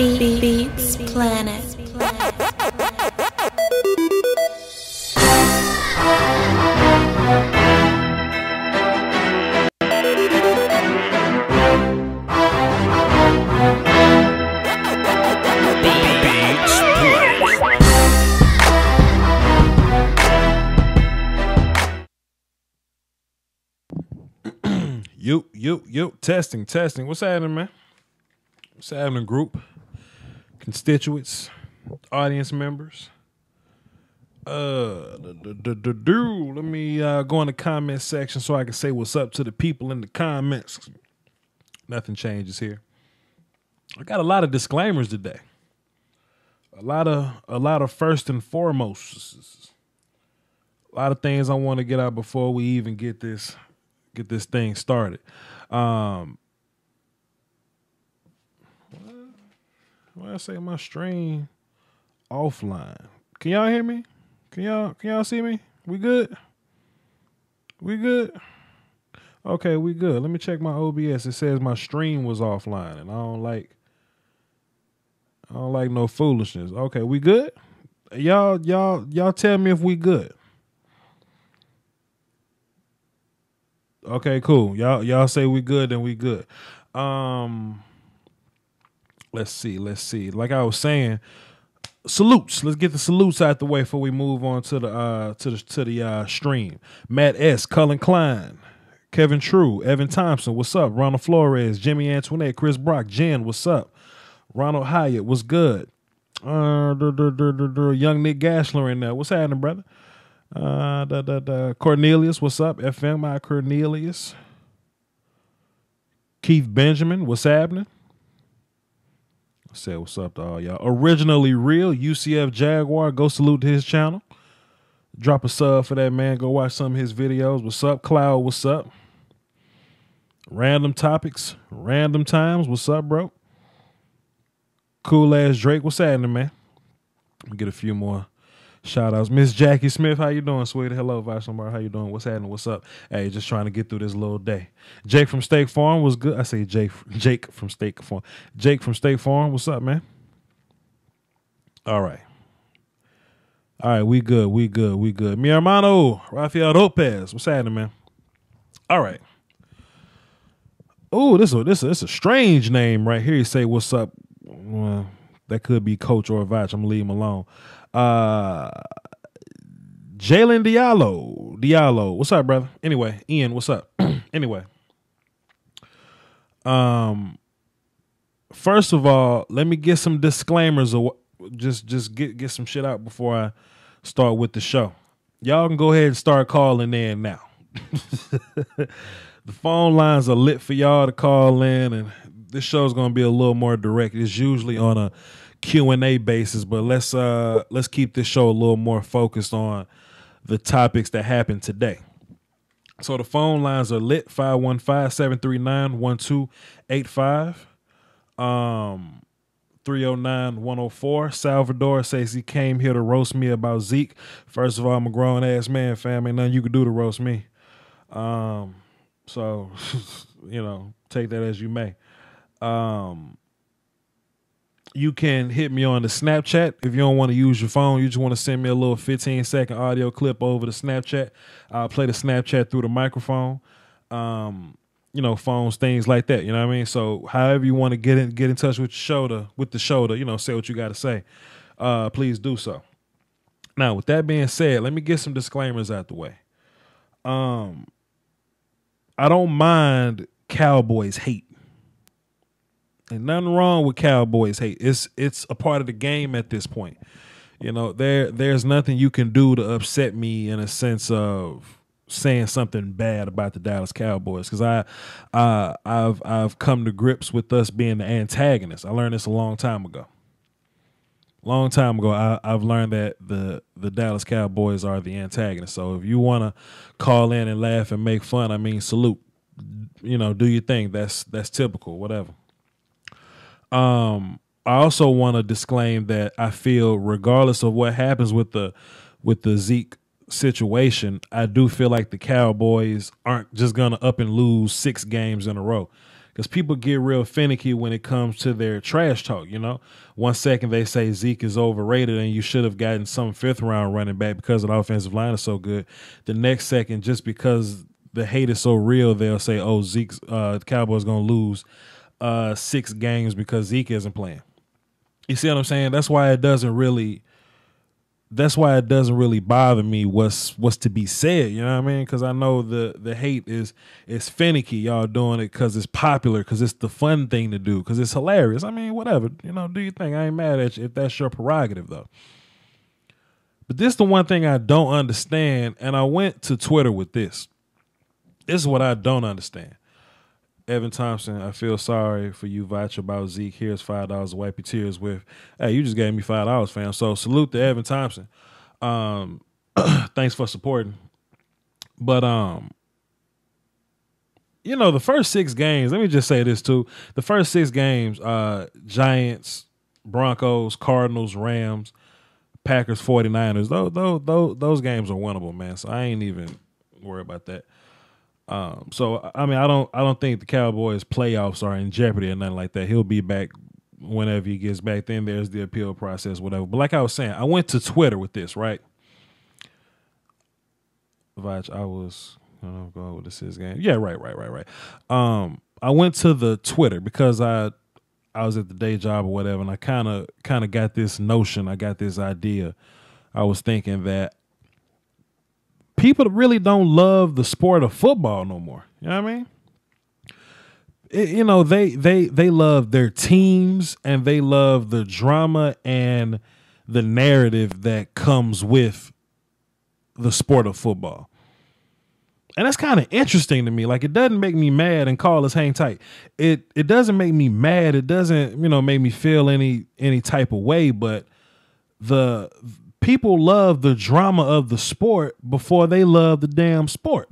Beats Planet. Yo, testing. What's happening, man? What's happening, group? Constituents, audience members. Let me go in the comment section so I can say what's up to the people in the comments. Nothing changes here. I got a lot of disclaimers today. A lot of first and foremost. A lot of things I want to get out before we even get this thing started. Well, I say my stream offline. Can y'all hear me? Can y'all see me? We good? Okay, we good. Let me check my OBS. It says my stream was offline, and I don't like no foolishness. Okay, we good? Y'all tell me if we good. Okay, cool. Y'all say we good, then we good. Let's see. Like I was saying, salutes. Let's get the salutes out the way before we move on to the stream. Matt S, Cullen Klein, Kevin True, Evan Thompson, what's up? Ronald Flores, Jimmy Antoinette, Chris Brock, Jen, what's up? Ronald Hyatt, what's good? Young Nick Gashler in there. What's happening, brother? Cornelius, what's up? FMI Cornelius. Keith Benjamin, what's happening? I said what's up to all y'all. Originally Real, UCF Jaguar, go salute to his channel. Drop a sub for that man. Go watch some of his videos. What's up, Cloud? What's up? Random Topics, Random Times, what's up, bro? Cool ass Drake, what's happening, man? Let me get a few more shout outs. Miss Jackie Smith, how you doing, sweetie? Hello, Vice Lombardi. How you doing? What's happening? What's up? Hey, just trying to get through this little day. Jake from State Farm was good. I say Jake from State Farm. Jake from State Farm, what's up, man? All right, we good. Mi hermano, Rafael Lopez, what's happening, man? All right. Oh, this is a strange name right here. You say what's up? Well, that could be Coach or Vach. I'm gonna leave him alone. Jalen Diallo, what's up, brother? Anyway, Ian, what's up? Anyway, first of all, let me get some disclaimers. Just get some shit out before I start with the show. Y'all can go ahead and start calling in now. The phone lines are lit for y'all to call in, and this show is going to be a little more direct. It's usually on a Q&A basis, but let's keep this show a little more focused on the topics that happened today. So the phone lines are lit, 515-739-1285, 309-104. Salvador says he came here to roast me about Zeke. First of all, I'm a grown ass man, fam. Ain't nothing you can do to roast me. So, take that as you may. You can hit me on the Snapchat. If you don't want to use your phone, you just want to send me a little 15-second audio clip over the Snapchat. I'll play the Snapchat through the microphone. Phones, things like that. You know what I mean? So however you want to get in touch with the show to say what you got to say, please do so. Now, with that being said, let me get some disclaimers out the way. I don't mind Cowboys hate. Ain't nothing wrong with Cowboys hate. It's a part of the game at this point. There's nothing you can do to upset me in a sense of saying something bad about the Dallas Cowboys, because I've come to grips with us being the antagonists. I learned this a long time ago. I've learned that the Dallas Cowboys are the antagonists. So if you want to call in and laugh and make fun, I mean, salute. Do your thing. That's typical, whatever. I also want to disclaim that I feel, regardless of what happens with the Zeke situation, I do feel like the Cowboys aren't just gonna up and lose 6 games in a row. Because people get real finicky when it comes to their trash talk, you know. 1 second they say Zeke is overrated and you should have gotten some 5th round running back because the offensive line is so good. The next second, just because the hate is so real, they'll say, oh, Zeke's the Cowboys going to lose 6 games because Zeke isn't playing. You see what I'm saying? That's why it doesn't really bother me what's to be said, you know what I mean? Because I know the hate is finicky. Y'all doing it because it's popular, because it's the fun thing to do, because it's hilarious. I mean, whatever, you know, do your thing. I ain't mad at you if that's your prerogative, though. But this is the one thing I don't understand, and I went to Twitter with this. This is what I don't understand. Evan Thompson, I feel sorry for you, Voch, about Zeke. Here's $5 to wipe your tears with. Hey, you just gave me $5, fam. So salute to Evan Thompson. Thanks for supporting. But you know, the first 6 games, let me just say this too. The first 6 games, Giants, Broncos, Cardinals, Rams, Packers, 49ers, those games are winnable, man. So I ain't even worried about that. So I mean, I don't think the Cowboys playoffs are in jeopardy or nothing like that. He'll be back whenever he gets back. Then there's the appeal process, whatever. But like I was saying, I went to Twitter with this, right? Voch, I was going with this game. Yeah, right. I went to the Twitter because I was at the day job or whatever, and I kind of got this notion. I got this idea. I was thinking that people really don't love the sport of football no more. You know what I mean? You know, they love their teams, and they love the drama and the narrative that comes with the sport of football. And that's kind of interesting to me. Like, it doesn't make me mad, and call us hang tight. It doesn't make me mad. It doesn't, you know, make me feel any type of way, but the people love the drama of the sport before they love the damn sport.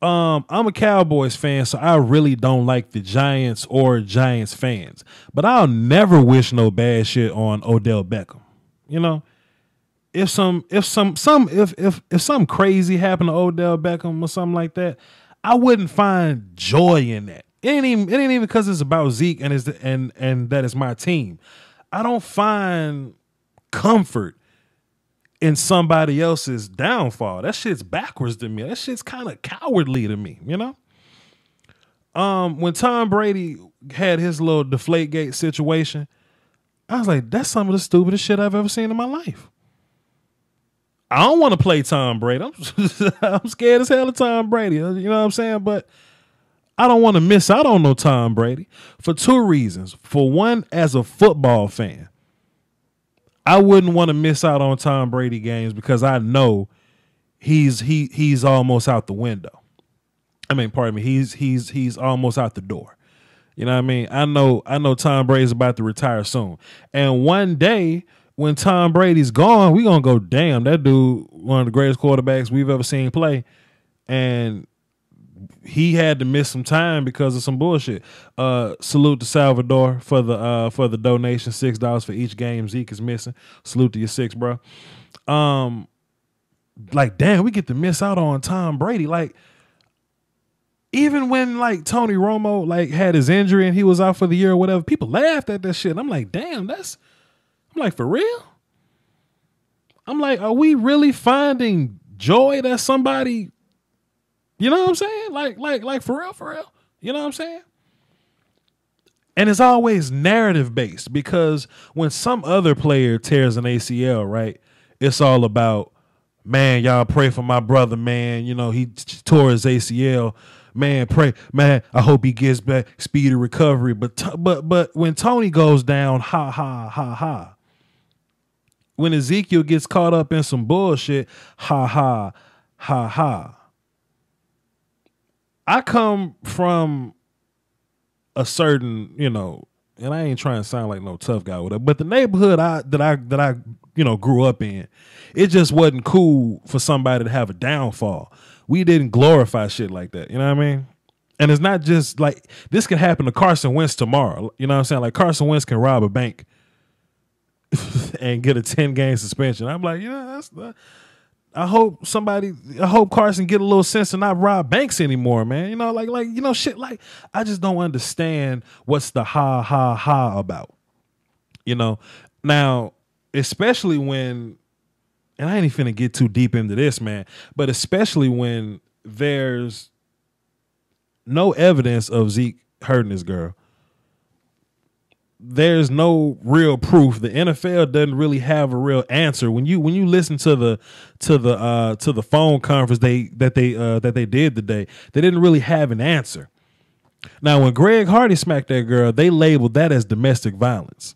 I'm a Cowboys fan, so I really don't like the Giants or Giants fans. But I'll never wish no bad shit on Odell Beckham. You know, if something crazy happened to Odell Beckham or something like that, I wouldn't find joy in that. It ain't even because it's about Zeke and that is my team. I don't find comfort in somebody else's downfall. That shit's backwards to me. That shit's kind of cowardly to me, you know? When Tom Brady had his little Deflategate situation, I was like, that's some of the stupidest shit I've ever seen in my life. I don't want to play Tom Brady. I'm scared as hell of Tom Brady. You know what I'm saying? But I don't want to miss out on no Tom Brady for 2 reasons. For one, as a football fan, I wouldn't want to miss out on Tom Brady games because I know he's almost out the window. I mean, pardon me, he's almost out the door. You know what I mean? I know Tom Brady's about to retire soon. And one day when Tom Brady's gone, we're gonna go, damn, that dude, one of the greatest quarterbacks we've ever seen play. And he had to miss some time because of some bullshit. Salute to Salvador for the donation, $6 for each game Zeke is missing. Salute to your 6, bro. Like, damn, we get to miss out on Tom Brady. Like, even when like Tony Romo like had his injury and he was out for the year or whatever, people laughed at that shit. And I'm like, damn, I'm like, for real? I'm like, are we really finding joy that somebody, you know what I'm saying? Like for real. You know what I'm saying? And it's always narrative based, because when some other player tears an ACL, right, it's all about, man, y'all pray for my brother, man. You know, he tore his ACL. Man, pray, man, I hope he gets back, speedy recovery. But when Tony goes down, ha, ha, ha, ha. When Ezekiel gets caught up in some bullshit, ha, ha, ha, ha. I come from a certain, you know, and I ain't trying to sound like no tough guy with it, but the neighborhood that I you know, grew up in, it just wasn't cool for somebody to have a downfall. We didn't glorify shit like that. You know what I mean? And it's not just like, this could happen to Carson Wentz tomorrow. You know what I'm saying? Like, Carson Wentz can rob a bank and get a 10-game suspension. I'm like, yeah, I hope Carson get a little sense and not rob banks anymore, man. You know, like shit. Like, I just don't understand what's the ha about. You know, now especially when, and I ain't even finna get too deep into this, man. But especially when there's no evidence of Zeke hurting this girl. There's no real proof. The NFL doesn't really have a real answer. When you listen to the phone conference that they did today, they didn't really have an answer. Now, when Greg Hardy smacked that girl, they labeled that as domestic violence.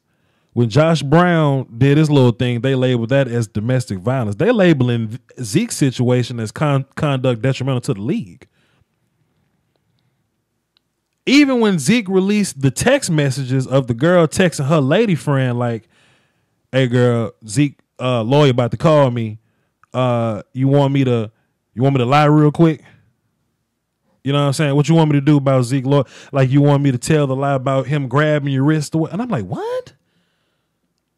When Josh Brown did his little thing, they labeled that as domestic violence. They labeling Zeke's situation as conduct detrimental to the league. Even when Zeke released the text messages of the girl texting her lady friend, like, "Hey girl, Zeke lawyer about to call me. You want me to lie real quick? You know what I'm saying? What you want me to do about Zeke lawyer? Like, you want me to tell the lie about him grabbing your wrist?" And I'm like, what?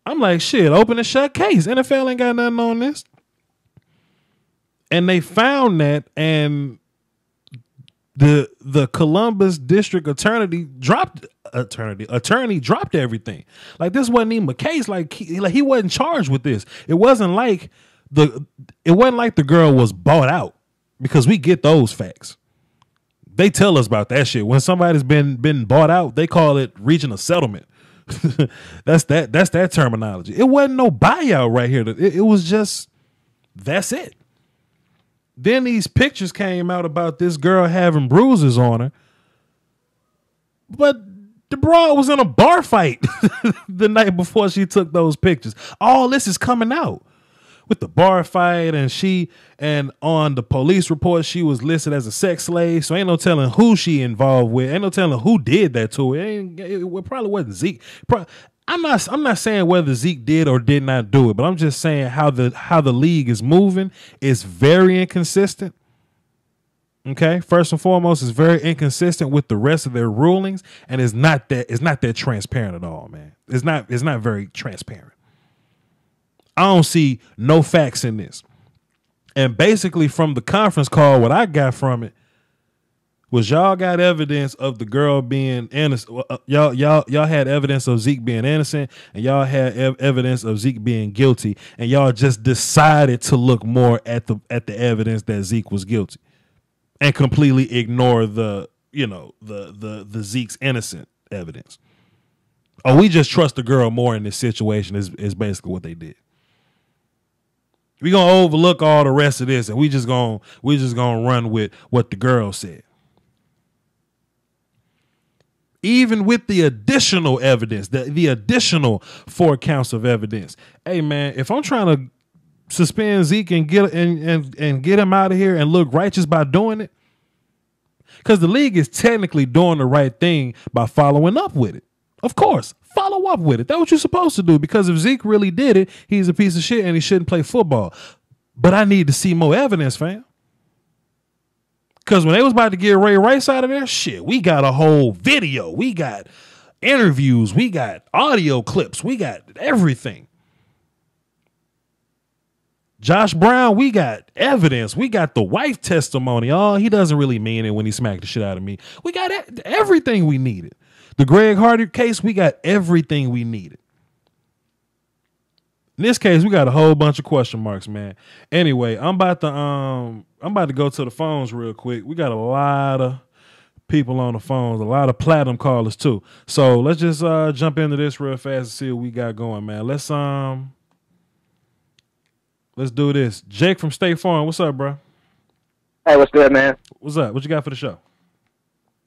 I'm like, shit, open and shut case. NFL ain't got nothing on this. And they found that, and the Columbus District Attorney dropped everything. Like, this wasn't even a case. Like he wasn't charged with this. It wasn't like the girl was bought out, because we get those facts. They tell us about that shit. When somebody's been bought out, they call it reaching a settlement. That's that terminology. It wasn't no buyout right here. It was just, that's it. Then these pictures came out about this girl having bruises on her. But the broad was in a bar fight the night before she took those pictures. All this is coming out with the bar fight, and on the police report, she was listed as a sex slave. So ain't no telling who she involved with. Ain't no telling who did that to her. It probably wasn't Zeke. I'm not saying whether Zeke did or did not do it, but I'm just saying how the league is moving is very inconsistent. Okay, first and foremost, it's very inconsistent with the rest of their rulings, and it's not that transparent at all, man. It's not very transparent. I don't see no facts in this. And basically, from the conference call, what I got from it was y'all got evidence of the girl being innocent. Y'all had evidence of Zeke being innocent, and y'all had evidence of Zeke being guilty, and y'all just decided to look more at the evidence that Zeke was guilty, and completely ignore the Zeke's innocent evidence. Oh, we just trust the girl more in this situation is basically what they did. We gonna overlook all the rest of this, and we just gonna run with what the girl said. Even with the additional evidence, the additional 4 counts of evidence. Hey man, if I'm trying to suspend Zeke and get him out of here and look righteous by doing it, because the league is technically doing the right thing by following up with it. Of course, follow up with it. That's what you're supposed to do, because if Zeke really did it, he's a piece of shit and he shouldn't play football. But I need to see more evidence, fam. Because when they was about to get Ray Rice out of there, shit, we got a whole video. We got interviews. We got audio clips. We got everything. Josh Brown, we got evidence. We got the wife testimony. Oh, he doesn't really mean it when he smacked the shit out of me. We got everything we needed. The Greg Hardy case, we got everything we needed. In this case, we got a whole bunch of question marks, man. Anyway, I'm about to go to the phones real quick. We got a lot of people on the phones, a lot of platinum callers too. So let's just jump into this real fast and see what we got going, man. Let's do this. Jake from State Farm, what's up, bro? Hey, what's good, man? What's up? What you got for the show?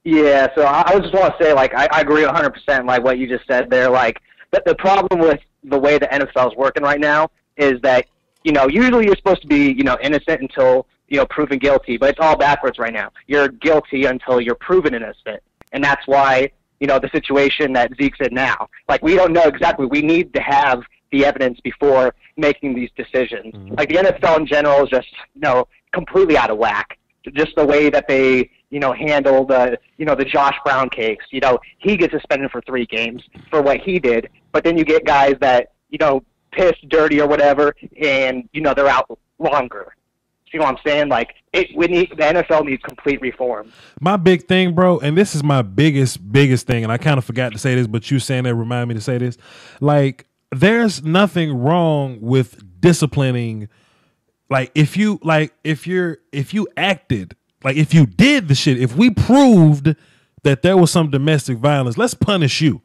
Yeah, so I just want to say, like, I agree 100%, like, what you just said there. Like, the problem with the way the NFL is working right now is that, usually you're supposed to be, innocent until, proven guilty, but it's all backwards right now. You're guilty until you're proven innocent, and that's why, the situation that Zeke's in now. Like, we don't know exactly. We need to have the evidence before making these decisions. Mm-hmm. Like, the NFL in general is just, completely out of whack. Just the way that they, handle the Josh Brown case. He gets suspended for 3 games for what he did, but then you get guys that, pissed, dirty, or whatever, and, they're out longer. See what I'm saying? Like, the NFL needs complete reform. My big thing, bro, and this is my biggest thing, and I kind of forgot to say this, but you saying that remind me to say this. Like, there's nothing wrong with disciplining. Like, if you acted, like, if you did the shit, if we proved that there was some domestic violence, let's punish you.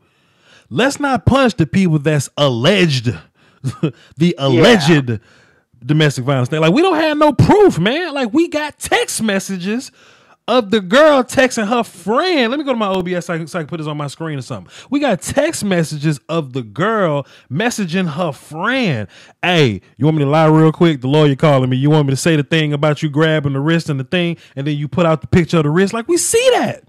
Let's not punish the people that's alleged, the alleged domestic violence thing. Like, we don't have no proof, man. Like, we got text messages of the girl texting her friend. Let me go to my OBS so I can put this on my screen or something. We got text messages of the girl messaging her friend. Hey, you want me to lie real quick? The lawyer calling me. You want me to say the thing about you grabbing the wrist and the thing, and then you put out the picture of the wrist? Like, we see that.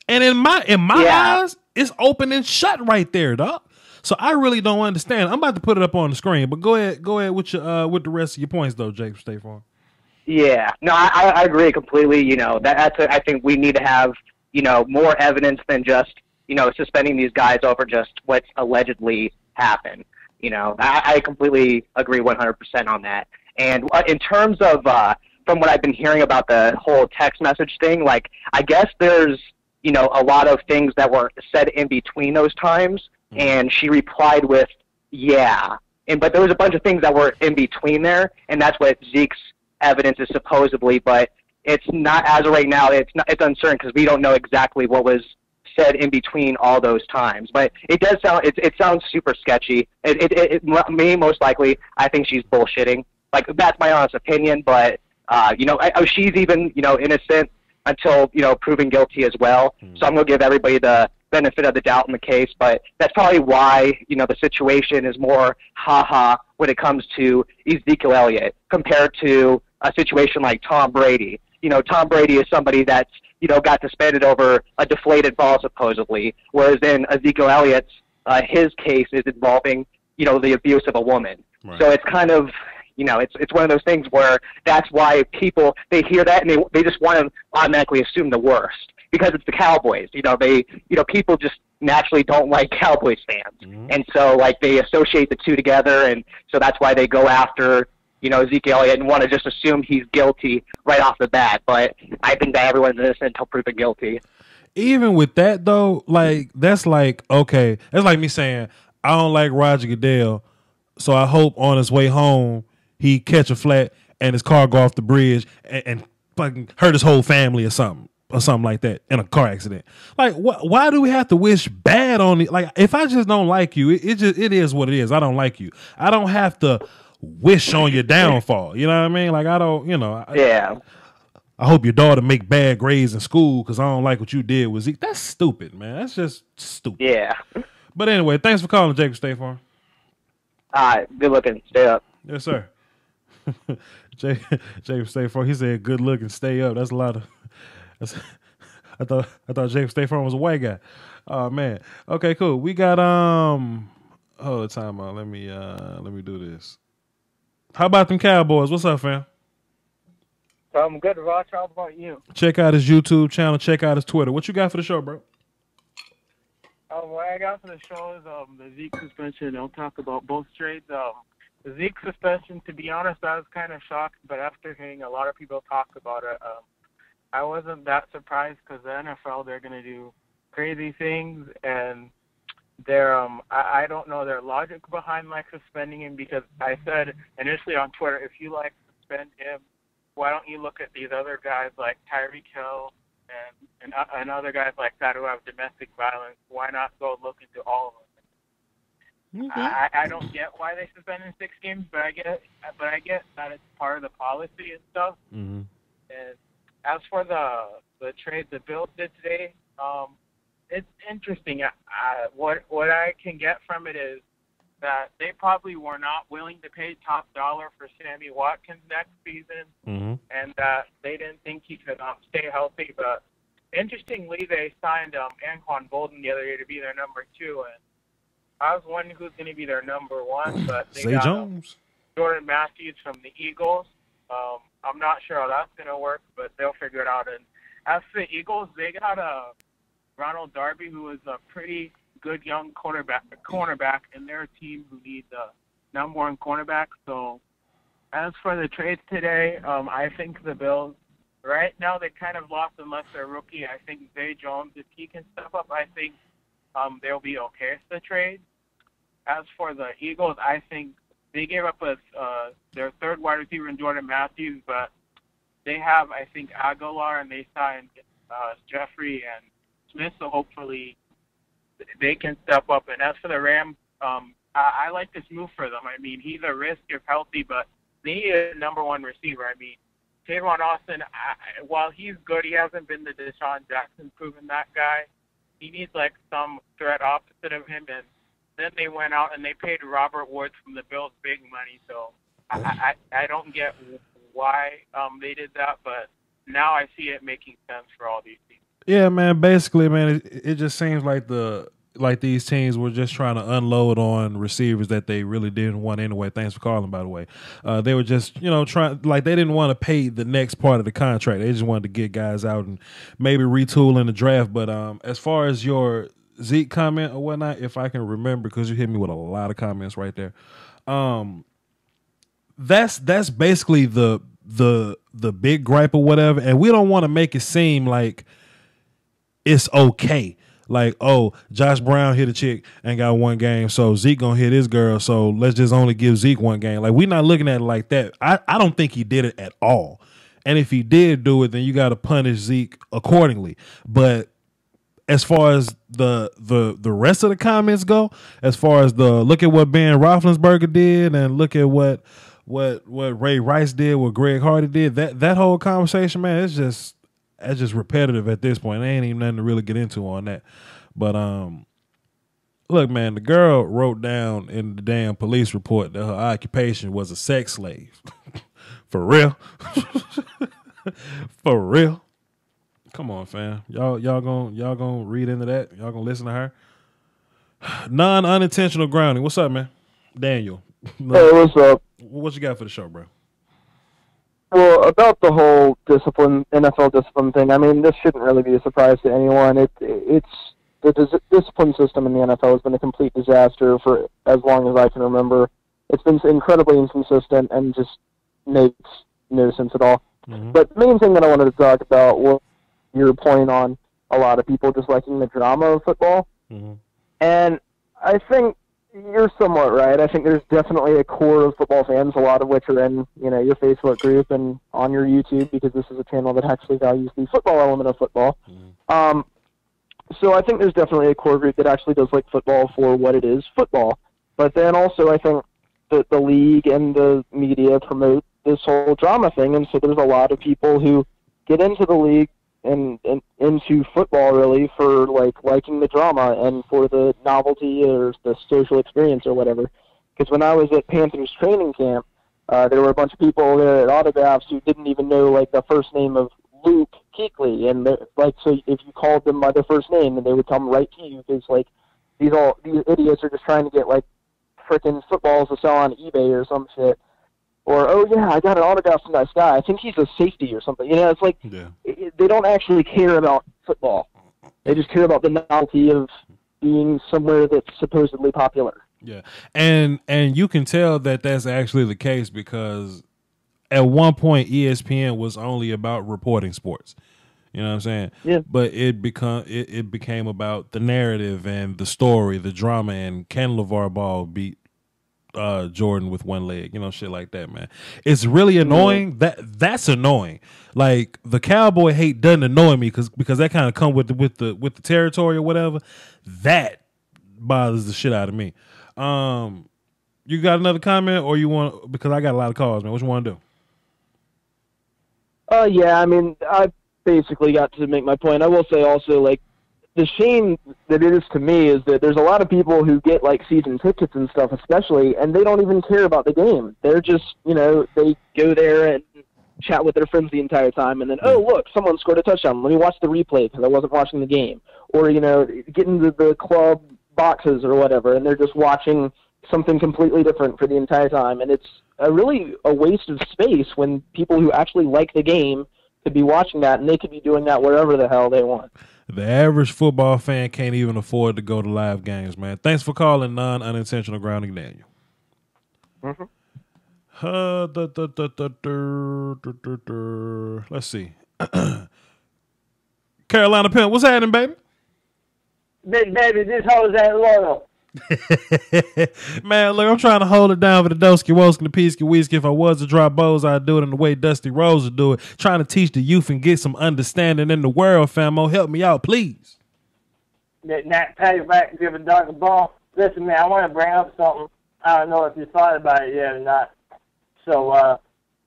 And in my eyes, it's open and shut right there, dog. So I really don't understand. I'm about to put it up on the screen, but go ahead with your with the rest of your points though, Jake. Stay for. Yeah, no, I agree completely. You know, I think we need to have, you know, more evidence than just, you know, suspending these guys over just what's allegedly happened. You know, I completely agree 100% on that. And in terms of from what I've been hearing about the whole text message thing, like, I guess there's, you know, a lot of things that were said in between those times. And she replied with, yeah. But there was a bunch of things that were in between there, and that's what Zeke's evidence is supposedly. But it's not, as of right now, it's uncertain because we don't know exactly what was said in between all those times. But it does sound, it sounds super sketchy. Me, most likely, I think she's bullshitting. Like, that's my honest opinion. But, you know, she's even, you know, innocent until, you know, proven guilty as well. So I'm going to give everybody the benefit of the doubt in the case, but that's probably why, you know, the situation is more ha-ha when it comes to Ezekiel Elliott compared to a situation like Tom Brady. You know, Tom Brady is somebody that's, you know, got suspended over a deflated ball supposedly, whereas in Ezekiel Elliott's, his case is involving, you know, the abuse of a woman. Right. So it's kind of, you know, it's one of those things where that's why people, they hear that and they just want to automatically assume the worst. Because it's the Cowboys, you know, people just naturally don't like Cowboys fans, and so like they associate the two together, and so that's why they go after, you know, Ezekiel Elliott and want to just assume he's guilty right off the bat. But I think that everyone's innocent until proven guilty. Even with that though, like that's like okay, that's like me saying I don't like Roger Goodell, so I hope on his way home he catch a flat and his car go off the bridge and fucking hurt his whole family or something like that in a car accident. Like, why do we have to wish bad on it? Like, if I just don't like you, it is what it is. I don't like you. I don't have to wish on your downfall. You know what I mean? Like, I don't, you know. I hope your daughter make bad grades in school because I don't like what you did with Zeke. That's stupid, man. That's just stupid. Yeah. But anyway, thanks for calling, Jacob. Stay Farm. Good looking. Stay up. Yes, sir. Jacob Stay Farm. He said, "Good looking, stay up." That's a lot of. I thought James State Farm was a white guy. Oh man. Okay, cool. We got hold the time out. Let me do this. How about them Cowboys? What's up, fam? I'm good, Ross. How about you? Check out his YouTube channel. Check out his Twitter. What you got for the show, bro? What I got for the show is the Zeke suspension. I'll talk about both trades. The Zeke suspension, to be honest, I was kind of shocked, but after hearing a lot of people talk about it, I wasn't that surprised because the NFL, they're going to do crazy things, and they're I don't know their logic behind like suspending him, because I said initially on Twitter, if you like suspend him, why don't you look at these other guys like Tyreek Hill and other guys like that who have domestic violence? Why not go look into all of them? Okay. I don't get why they suspended 6 games, but I get that it's part of the policy and stuff. Mm-hmm. And as for the trade the Bills did today, it's interesting. What I can get from it is that they probably were not willing to pay top dollar for Sammy Watkins next season, mm-hmm. and that they didn't think he could stay healthy. But interestingly, they signed Anquan Bolden the other day to be their number 2, and I was wondering who's going to be their number 1, but they got Jones. Jordan Matthews from the Eagles. I'm not sure how that's going to work, but they'll figure it out. And as for the Eagles, they got Ronald Darby, who is a pretty good young cornerback in their team who needs a number 1 cornerback. So As for the trades today, I think the Bills, right now, they kind of lost unless they're rookie. I think Zay Jones, if he can step up, I think they'll be okay with the trade. As for the Eagles, I think they gave up their third wide receiver in Jordan Matthews, but they have, I think, Aguilar, and they signed Jeffrey and Smith, so hopefully they can step up. And as for the Rams, I like this move for them. I mean, he's a risk if healthy, but they need a number one receiver. I mean, Tavon Austin, while he's good, he hasn't been the Deshaun Jackson proven that guy. He needs like some threat opposite of him, and then they went out and they paid Robert Woods from the Bills big money. So I don't get why they did that, but now I see it making sense for all these teams. Yeah, man. Basically, man, it just seems like these teams were just trying to unload on receivers that they really didn't want anyway. Thanks for calling, by the way. They were just, trying, like, they didn't want to pay the next part of the contract. They just wanted to get guys out and maybe retool in the draft. But as far as your Zeke comment or whatnot, if I can remember, because you hit me with a lot of comments right there. That's basically the big gripe or whatever, and we don't want to make it seem like it's okay. Like, oh, Josh Brown hit a chick and got one game, so Zeke gonna hit his girl, so let's just only give Zeke one game. Like, we're not looking at it like that. I don't think he did it at all. And if he did do it, then you got to punish Zeke accordingly. But as far as the rest of the comments go, as far as look at what Ben Roethlisberger did and look at what Ray Rice did, what Greg Hardy did, that whole conversation, man, it's just repetitive at this point. There ain't even nothing to really get into on that. But look, man, the girl wrote down in the damn police report that her occupation was a sex slave. For real? For real? Come on, fam. Y'all gonna read into that? Y'all gonna listen to her? Non-unintentional grounding. What's up, man? Daniel. Hey, what's up? What you got for the show, bro? Well, about the whole NFL discipline thing, I mean, this shouldn't really be a surprise to anyone. It's the discipline system in the NFL has been a complete disaster for as long as I can remember. It's been incredibly inconsistent and just makes no sense at all. Mm-hmm. But the main thing that I wanted to talk about was your point on a lot of people just liking the drama of football. Mm-hmm. And I think you're somewhat right. I think there's definitely a core of football fans, a lot of which are in, your Facebook group and on your YouTube, because this is a channel that actually values the football element of football. Mm-hmm. So I think there's definitely a core group that actually does like football for what it is, football. But then also I think that the league and the media promote this whole drama thing, and so there's a lot of people who get into the league and into football really for liking the drama and for the novelty or the social experience or whatever. Because when I was at Panthers training camp, there were a bunch of people there at autographs who didn't even know the first name of Luke Kuechly, and so if you called them by their first name, then they would come right to you, because these idiots are just trying to get frickin' footballs to sell on eBay or some shit. Or, oh, yeah, I got an autograph from that guy. I think he's a safety or something. It's they don't actually care about football. They just care about the novelty of being somewhere that's supposedly popular. Yeah, and you can tell that that's actually the case, because at one point ESPN was only about reporting sports. You know what I'm saying? Yeah. But it became about the narrative and the story, the drama, and can LeVar Ball beat Jordan with one leg, shit like that, man. It's really annoying. That's annoying. Like, the cowboy hate doesn't annoy me because that kind of come with the territory or whatever. That bothers the shit out of me. You got another comment, or you want, because I got a lot of calls, man. What you want to do? Yeah, I mean, I basically got to make my point. I will say also, the shame that it is to me is that there's a lot of people who get season tickets and stuff, especially, and they don't even care about the game. They're just, they go there and chat with their friends the entire time, and then, oh, look, someone scored a touchdown. Let me watch the replay because I wasn't watching the game. Or, get into the club boxes or whatever, and they're just watching something completely different for the entire time. And it's really a waste of space when people who actually like the game could be watching that, and they could be doing that wherever the hell they want. The average football fan can't even afford to go to live games, man. Thanks for calling non-unintentional grounding, Daniel. Mm-hmm. Let's see. Carolina Pimp, what's happening, baby? Big baby, this hoes ain't loyal. Man, look, I'm trying to hold it down for the Doski Woski, the Peasky Whiskey. If I was to drop bows, I'd do it in the way Dusty Rose would do it. Trying to teach the youth and get some understanding in the world, famo. Help me out, please. That patty back, give a dog a bone. Listen, man, I want to bring up something. I don't know if you thought about it yet or not. So,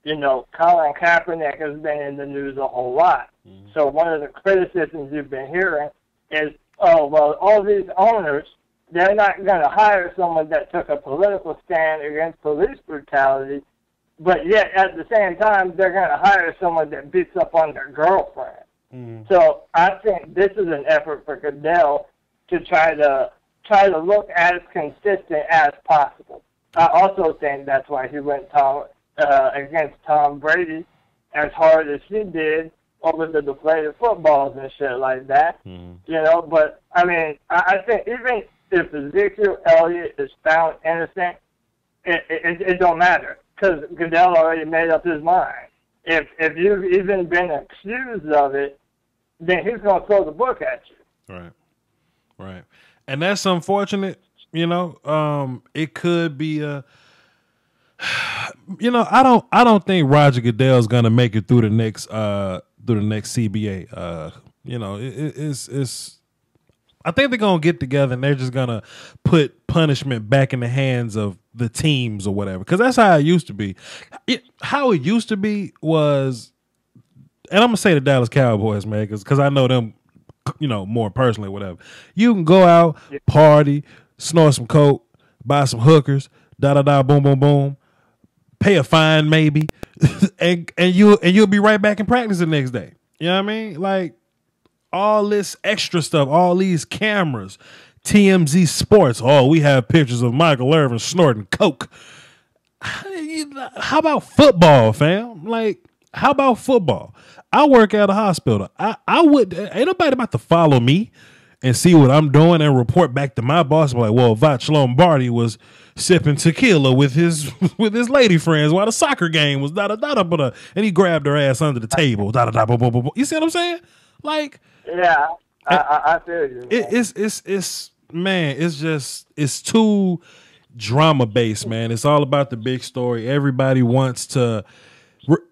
Colin Kaepernick has been in the news a whole lot. Mm-hmm. So one of the criticisms you've been hearing is, all these owners, they're not going to hire someone that took a political stand against police brutality, but yet at the same time, they're going to hire someone that beats up on their girlfriend. Mm-hmm. So I think this is an effort for Goodell to try to look as consistent as possible. I also think that's why he went against Tom Brady as hard as he did over the deflated footballs and shit like that. Mm-hmm. But I mean, I think even if Ezekiel Elliott is found innocent, it don't matter because Goodell already made up his mind. If you've even been accused of it, then he's going to throw the book at you. Right. And that's unfortunate, it could be I don't think Roger Goodell's going to make it through the next CBA. It's I think they're going to get together and they're just going to put punishment back in the hands of the teams or whatever. Because that's how it used to be. How it used to be was, and I'm going to say the Dallas Cowboys, man, because I know them, more personally, whatever. You can go out, party, snort some coke, buy some hookers, da-da-da, boom, boom, boom, pay a fine maybe, and you'll be right back in practice the next day. You know what I mean? Like, all this extra stuff, all these cameras, TMZ Sports. Oh, we have pictures of Michael Irvin snorting coke. How about football, fam? Like, how about football? I work at a hospital. I would ain't nobody about to follow me and see what I'm doing and report back to my boss. I'm like, well, Voch Lombardi was sipping tequila with his lady friends while the soccer game was da-da-da-da-da, and he grabbed her ass under the table. Da-da-da-da-da-da. You see what I'm saying? Like, yeah, I feel you. It's too drama based, man. It's all about the big story. Everybody wants to.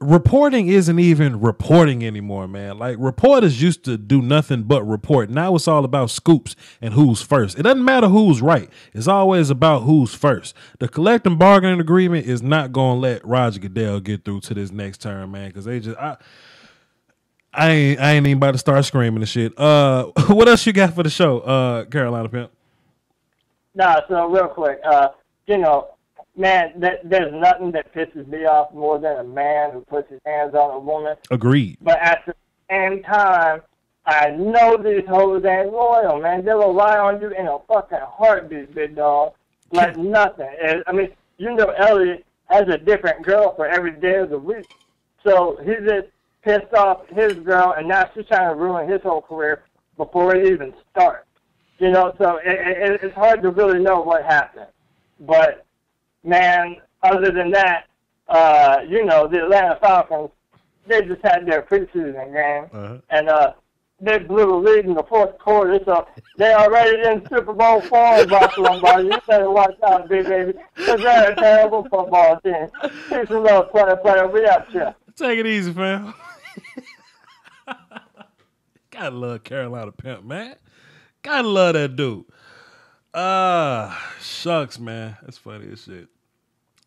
Reporting isn't even reporting anymore, man. Like, reporters used to do nothing but report. Now it's all about scoops and who's first. It doesn't matter who's right. It's always about who's first. The collective bargaining agreement is not going to let Roger Goodell get through to this next term, man, because they just I ain't even about to start screaming and shit. What else you got for the show, Carolina Pimp? Nah, so real quick, man, there's nothing that pisses me off more than a man who puts his hands on a woman. Agreed. But at the same time, I know these hoes ain't loyal, man. They'll rely on you in a fucking heartbeat, big dog. Like nothing. I mean, Elliot has a different girl for every day of the week. So he's just pissed off his girl, and now she's trying to ruin his whole career before it even starts. So it's hard to really know what happened. But, man, other than that, the Atlanta Falcons, they just had their preseason game, and they blew the lead in the fourth quarter, so they're already in Super Bowl form, Voch Lombardi. You better watch out, big baby, because they're a terrible football team. Peace and love, player. We out here. Take it easy, fam. Gotta love Carolina Pimp, man. Gotta love that dude. Shucks, man. That's funny as shit.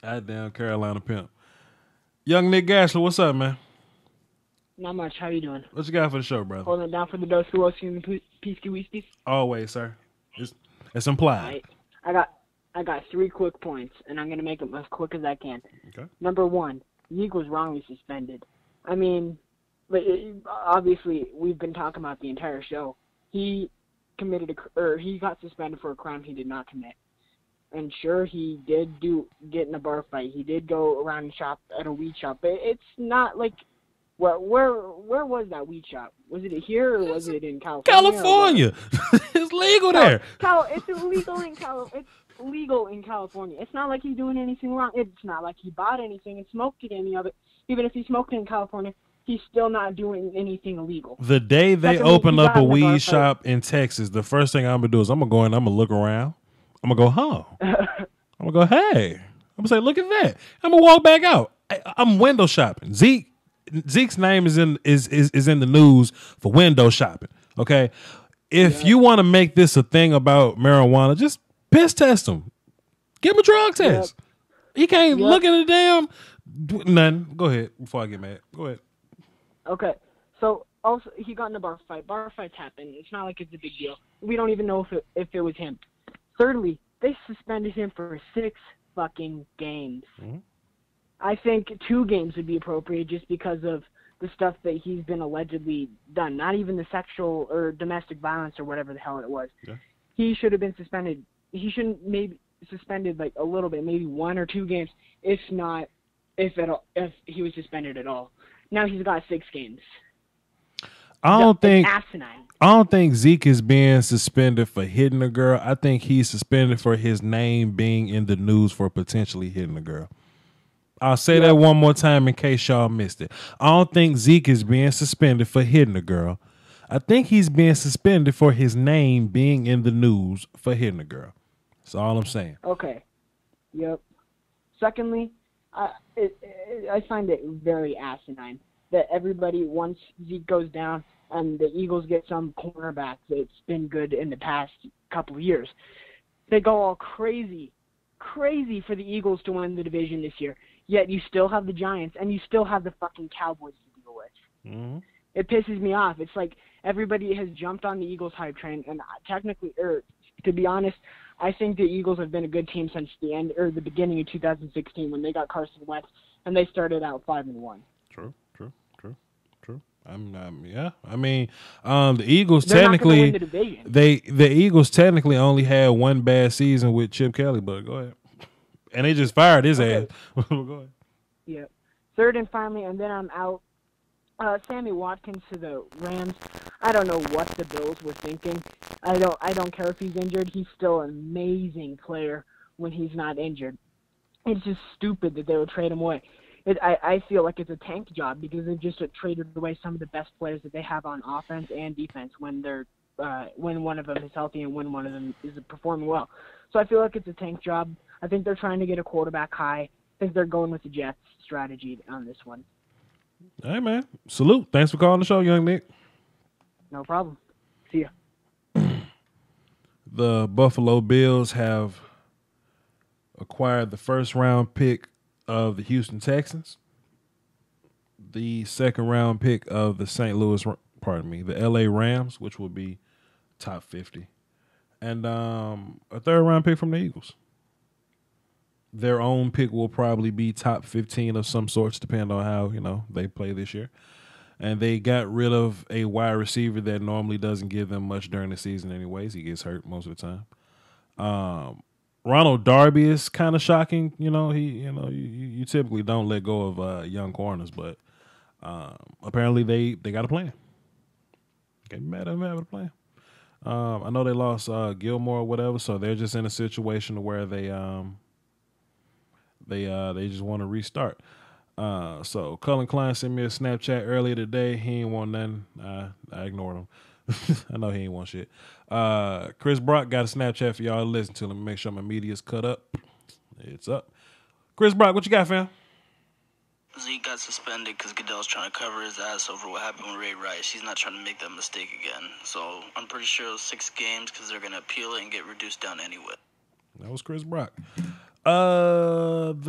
Goddamn Carolina Pimp. Young Nick Gashler, what's up, man? Not much. How you doing? What you got for the show, brother? Holding it down for the Doski Woski and the Peasky Whiskies? Always, sir. It's implied. Right. I got 3 quick points, and I'm going to make them as quick as I can. Okay. Number 1, Zeke was wrongly suspended. I mean, obviously, we've been talking about the entire show. He he got suspended for a crime he did not commit. And sure, he did get in a bar fight. He did go around and shop at a weed shop. But it's not like, where was that weed shop? Was it here or was it in California? California. It's legal there. It's illegal in California. It's legal in California. It's not like he's doing anything wrong. It's not like he bought anything and smoked it any of it. Even if he smoked it in California, he's still not doing anything illegal. The day they Secondly, open he up got a in a bar weed fight. shop in Texas, the first thing I'm gonna do is I'm gonna go in, I'm gonna look around. I'm gonna go, huh? I'm gonna go, hey. I'm gonna say, look at that. I'm gonna walk back out. I'm window shopping. Zeke's name is in the news for window shopping. Okay. If you want to make this a thing about marijuana, just piss test him. Give him a drug test. He can't look at a damn nothing. Go ahead before I get mad. Go ahead. Okay. So also he got in a bar fight. Bar fights happen. It's not like it's a big deal. We don't even know if it was him. Thirdly, they suspended him for 6 fucking games. Mm-hmm. I think 2 games would be appropriate just because of the stuff that he's been allegedly done. Not even the sexual or domestic violence or whatever the hell it was. Yeah. He should have been suspended. He shouldn't maybe suspended like a little bit, maybe 1 or 2 games, if he was suspended at all. Now he's got 6 games. I asinine. I don't think Zeke is being suspended for hitting a girl. I think he's suspended for his name being in the news for potentially hitting a girl. I'll say that one more time in case y'all missed it. I don't think Zeke is being suspended for hitting a girl. I think he's being suspended for his name being in the news for hitting a girl. That's all I'm saying. Okay. Yep. Secondly, I find it very asinine that everybody, once Zeke goes down and the Eagles get some cornerback that's been good in the past couple of years, they go all crazy for the Eagles to win the division this year. Yet you still have the Giants and you still have the fucking Cowboys to deal with. Mm-hmm. It pisses me off. It's like everybody has jumped on the Eagles hype train, and to be honest, I think the Eagles have been a good team since the beginning of 2016 when they got Carson Wentz and they started out 5-1. True. Yeah. I mean, the Eagles They're technically not gonna win the division. the Eagles technically only had one bad season with Chip Kelly, but go ahead. And they just fired his ass. Go ahead. Yeah. Third and finally, and then I'm out. Sammy Watkins to the Rams. I don't know what the Bills were thinking. I don't care if he's injured. He's still an amazing player when he's not injured. It's just stupid that they would trade him away. I feel like it's a tank job because they just traded away some of the best players that they have on offense and defense when one of them is healthy and when one of them is performing well. So I feel like it's a tank job. I think they're trying to get a quarterback high. I think they're going with the Jets strategy on this one. Hey, man. Salute. Thanks for calling the show, young Nick. No problem. See ya. The Buffalo Bills have acquired the first-round pick of the Houston Texans, the second-round pick of the the L.A. Rams, which will be top 50, and a third-round pick from the Eagles. Their own pick will probably be top 15 of some sorts, depending on how, they play this year. And they got rid of a wide receiver that normally doesn't give them much during the season anyways. He gets hurt most of the time. Ronald Darby is kind of shocking. You typically don't let go of young corners, but apparently they got a plan. Get mad at them having a plan. I know they lost Gilmore or whatever, so they're just in a situation where they just want to restart. So Cullen Klein sent me a Snapchat earlier today. He ain't want nothing. I ignored him. I know he ain't want shit. Chris Brock got a Snapchat for y'all to listen to. Let me make sure my media's cut up. It's up. Chris Brock, what you got, fam? Zeke got suspended because Goodell's trying to cover his ass over what happened with Ray Rice. He's not trying to make that mistake again. So I'm pretty sure it was 6 games because they're going to appeal it and get reduced down anyway. That was Chris Brock. You've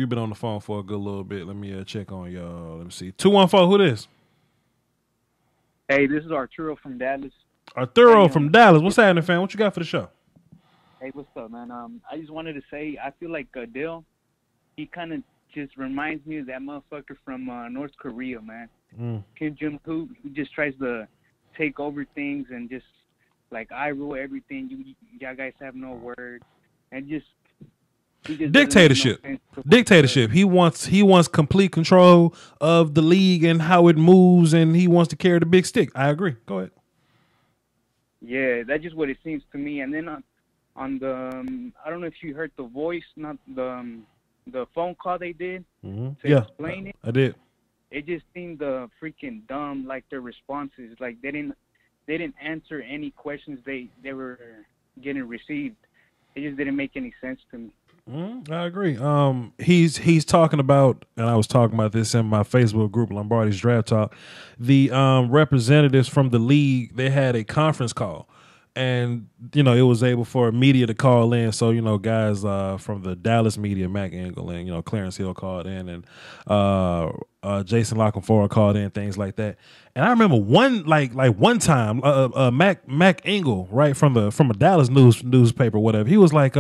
been on the phone for a good little bit. Let me check on y'all. Let me see. 214, who this? Hey, this is Arturo from Dallas. Arturo from Dallas. What's happening, fam? What you got for the show? Hey, what's up, man? I just wanted to say I feel like Goodell, he kind of just reminds me of that motherfucker from North Korea, man. Kim Jong-un, he just tries to take over things and just, like, I rule everything. Y'all guys have no word. And just dictatorship. He wants complete control of the league and how it moves, and he wants to carry the big stick. I agree. Go ahead. Yeah, that's just what it seems to me. And then on the I don't know if you heard the voice, not the phone call they did to explain it. I did. It just seemed freaking dumb, like their responses, like they didn't answer any questions they were getting received. It just didn't make any sense to me. I agree. He's talking about, and I was talking about this in my Facebook group, Lombardi's Draft Talk. The representatives from the league, they had a conference call, and it was able for media to call in. So guys from the Dallas media, Mac Engel and Clarence Hill called in, and Jason Lockenford called in, things like that. And I remember one time, Mac Engel, right, from a Dallas newspaper, whatever. He was like,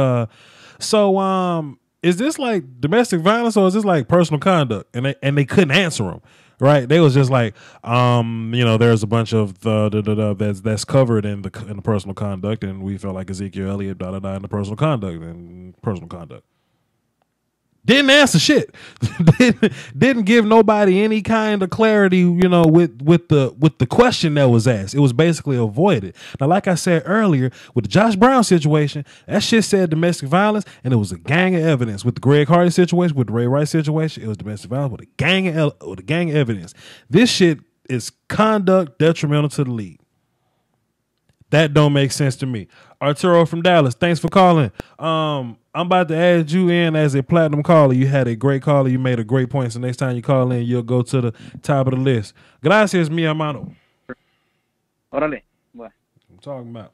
so is this like domestic violence or is this like personal conduct? And they couldn't answer him, right? They was just like, there's a bunch of that's covered in the personal conduct, and we felt like Ezekiel Elliott in the personal conduct. Didn't answer shit. didn't give nobody any kind of clarity, with the question that was asked. It was basically avoided. Now, like I said earlier, with the Josh Brown situation, that shit said domestic violence, and it was a gang of evidence. With the Greg Hardy situation, with the Ray Rice situation, it was domestic violence with a gang of evidence. This shit is conduct detrimental to the league. That don't make sense to me. Arturo from Dallas, thanks for calling. I'm about to add you in as a platinum caller. You had a great caller. You made a great point. So next time you call in, you'll go to the top of the list. Gracias, mi hermano. Órale. What? I'm talking about.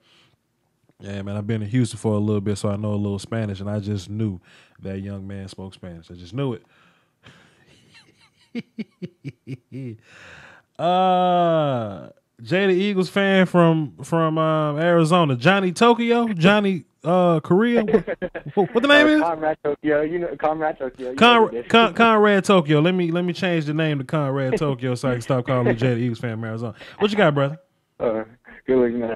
Yeah, man, I've been in Houston for a little bit, so I know a little Spanish, and I just knew that young man spoke Spanish. I just knew it. Jay the Eagles fan from Arizona. Johnny Tokyo? Johnny Korea? What the name is? Conrad Tokyo. Conrad Tokyo. Conrad Tokyo. Let me change the name to Conrad Tokyo so I can stop calling Jay the Eagles fan from Arizona. What you got, brother? Good looking, man.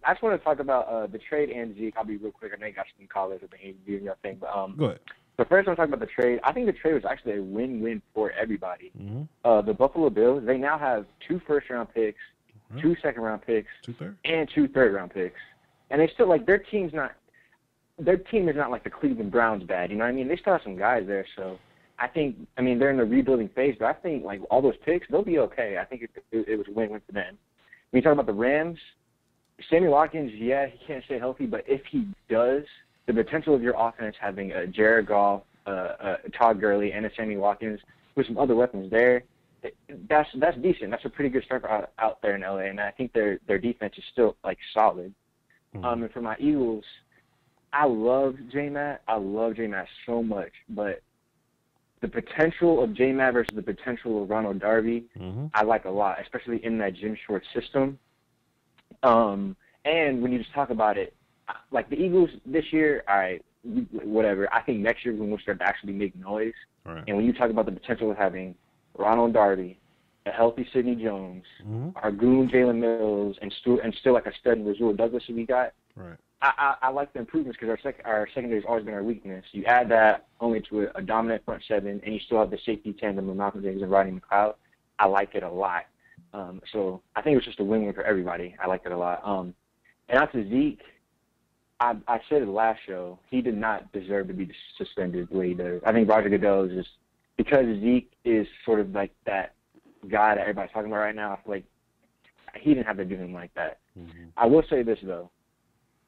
I just want to talk about the trade and Zeke. I'll be real quick. I know you got some callers with the doing your thing, but go ahead. So first, I want to talk about the trade. I think the trade was actually a win-win for everybody. The Buffalo Bills, they now have 2 first-round picks, 2 second-round picks, 2 third, and 2 third-round picks, and they still their team is not like the Cleveland Browns bad. You know what I mean? They still have some guys there, so I think they're in the rebuilding phase, but I think all those picks, they'll be okay. I think it was a win-win for them. When you talk about the Rams, Sammy Watkins, yeah, he can't stay healthy, but if he does, the potential of your offense having a Jared Goff, Todd Gurley, and a Sammy Watkins with some other weapons there, that's decent. That's a pretty good start out there in LA, and I think their defense is still solid. And for my Eagles, I love J-Matt. I love J-Matt so much, but the potential of J-Matt versus the potential of Ronald Darby, I like a lot, especially in that Jim Short system. And when you just talk about it, like the Eagles this year, all right, whatever. I think next year when we'll start to actually make noise. Right. And when you talk about the potential of having Ronald Darby, a healthy Sidney Jones, our goon Jalen Mills, and still like a stud Rasul Douglas who we got. Right. I like the improvements because our secondary has always been our weakness. You add that only to a dominant front seven, and you still have the safety tandem of Malcolm Jenkins and Rodney McLeod. I like it a lot. So I think it was just a win-win for everybody. I liked it a lot. And after Zeke, I said it last show, he did not deserve to be suspended the way he does. I think Roger Goodell is just, because Zeke is sort of like that guy that everybody's talking about right now, I feel like he didn't have to do him like that. I will say this, though.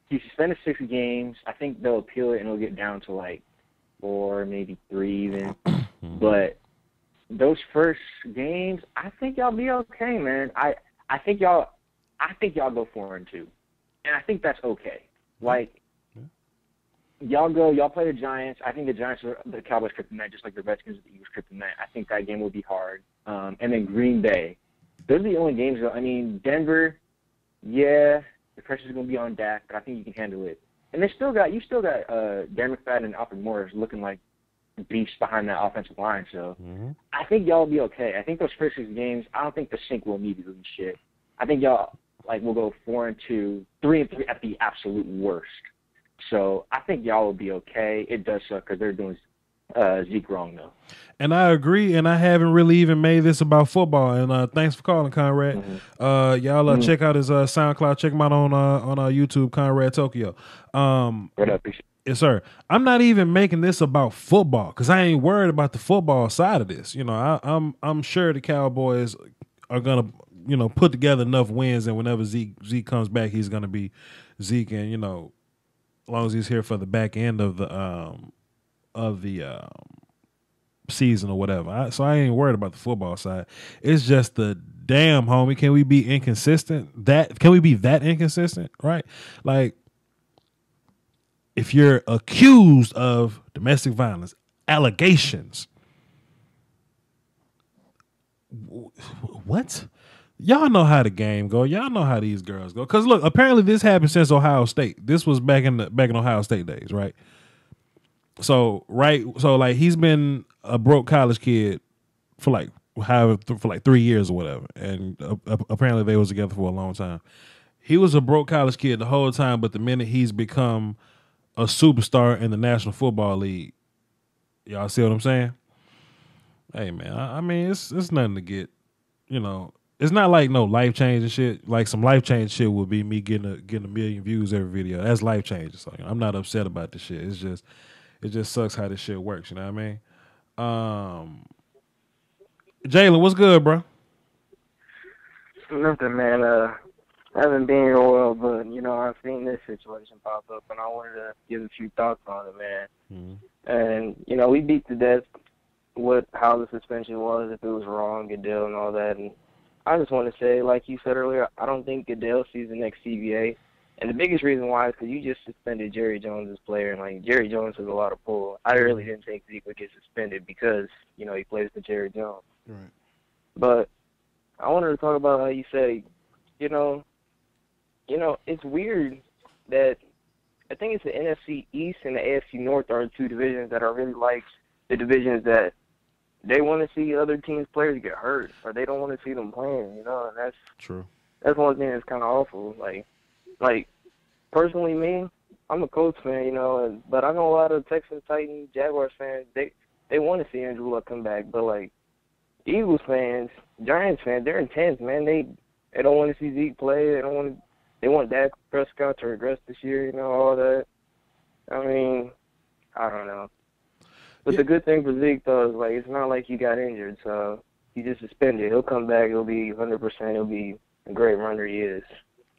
He suspended 6 games. I think they'll appeal it, and it'll get down to 4, maybe 3 even. But those first games, I think y'all be okay, man. I think y'all go 4-2. And I think that's okay. Y'all play the Giants. I think the Giants are the Cowboys kryptonite, just like the Redskins are the Eagles kryptonite. I think that game will be hard. And then Green Bay. Those are the only games. Denver, yeah, the pressure's going to be on Dak, but I think you can handle it. And you still got Darren McFadden and Alfred Morris looking like beasts behind that offensive line. So I think y'all will be okay. I think those first 6 games, I don't think the sink will immediately shit. I think y'all we'll go 4-2, 3-3 at the absolute worst. So I think y'all will be okay. It does suck because they're doing Zeke wrong though. And I agree, and I haven't really even made this about football. And thanks for calling, Conrad. Y'all check out his SoundCloud. Check him out on YouTube, Conrad Tokyo. Yes, sir. I'm not even making this about football because I ain't worried about the football side of this. You know, I'm sure the Cowboys are gonna put together enough wins, and whenever Zeke comes back, he's gonna be Zeke, and as long as he's here for the back end of the season or whatever. So I ain't worried about the football side. It's just the damn homie. Can we be inconsistent? Can we be that inconsistent? Right? Like, if you're accused of domestic violence allegations, what? Y'all know how the game go. Y'all know how these girls go. Because look, apparently this happened since Ohio State. This was back in Ohio State days, right? So like he's been a broke college kid for like 3 years or whatever, and apparently they was together for a long time. He was a broke college kid the whole time, but the minute he's become a superstar in the National Football League, y'all see what I'm saying? Hey man, I mean it's nothing to get, It's not like no life changing shit. Like some life changing shit would be me getting a million views every video. That's life changing. So I'm not upset about this shit. It just sucks how this shit works. You know what I mean? Jalen, what's good, bro? Nothing, man. I haven't been here a while, but I've seen this situation pop up, and I wanted to give a few thoughts on it, man. And we beat to death how the suspension was, if it was wrong, Goodell and all that. And I just want to say, like you said earlier, I don't think Goodell sees the next CBA. And the biggest reason why is because you just suspended Jerry Jones as player, and like Jerry Jones has a lot of pull. I really didn't think Zeke would get suspended because he plays for Jerry Jones. Right. But I wanted to talk about how you say, it's weird that I think it's the NFC East and the AFC North are the two divisions that are really like the divisions that they want to see other teams' players get hurt, or they don't want to see them playing. And that's true. That's one thing that's kind of awful. Like, personally, me, I'm a Colts fan, but I know a lot of Texans, Titans, Jaguars fans, they want to see Andrew Luck come back. But, like, Eagles fans, Giants fans, they're intense, man. They don't want to see Zeke play. They want Dak Prescott to regress this year, all that. I mean, I don't know. But the good thing for Zeke, though, is, like, it's not like he got injured, so he just suspended. He'll come back. He'll be 100%. He'll be a great runner he is.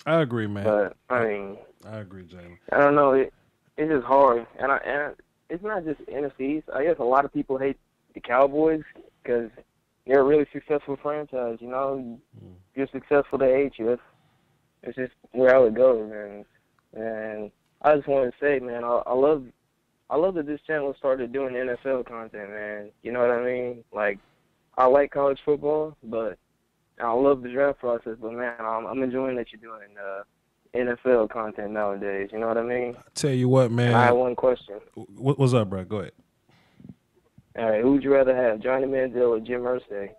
I agree, man. But I mean, I agree, Jalen. I don't know. It's just hard, and it's not just NFC East. I guess a lot of people hate the Cowboys because they're a really successful franchise. You're successful, they hate you. It's just how it goes, and I just want to say, man, I love that this channel started doing NFL content, man. You know what I mean? Like, I like college football, but I love the draft process, but man, I'm enjoying that you're doing NFL content nowadays. You know what I mean? I tell you what, man. And I have one question. What's up, bro? Go ahead. All right, who would you rather have, Johnny Manziel or Jim Irsay?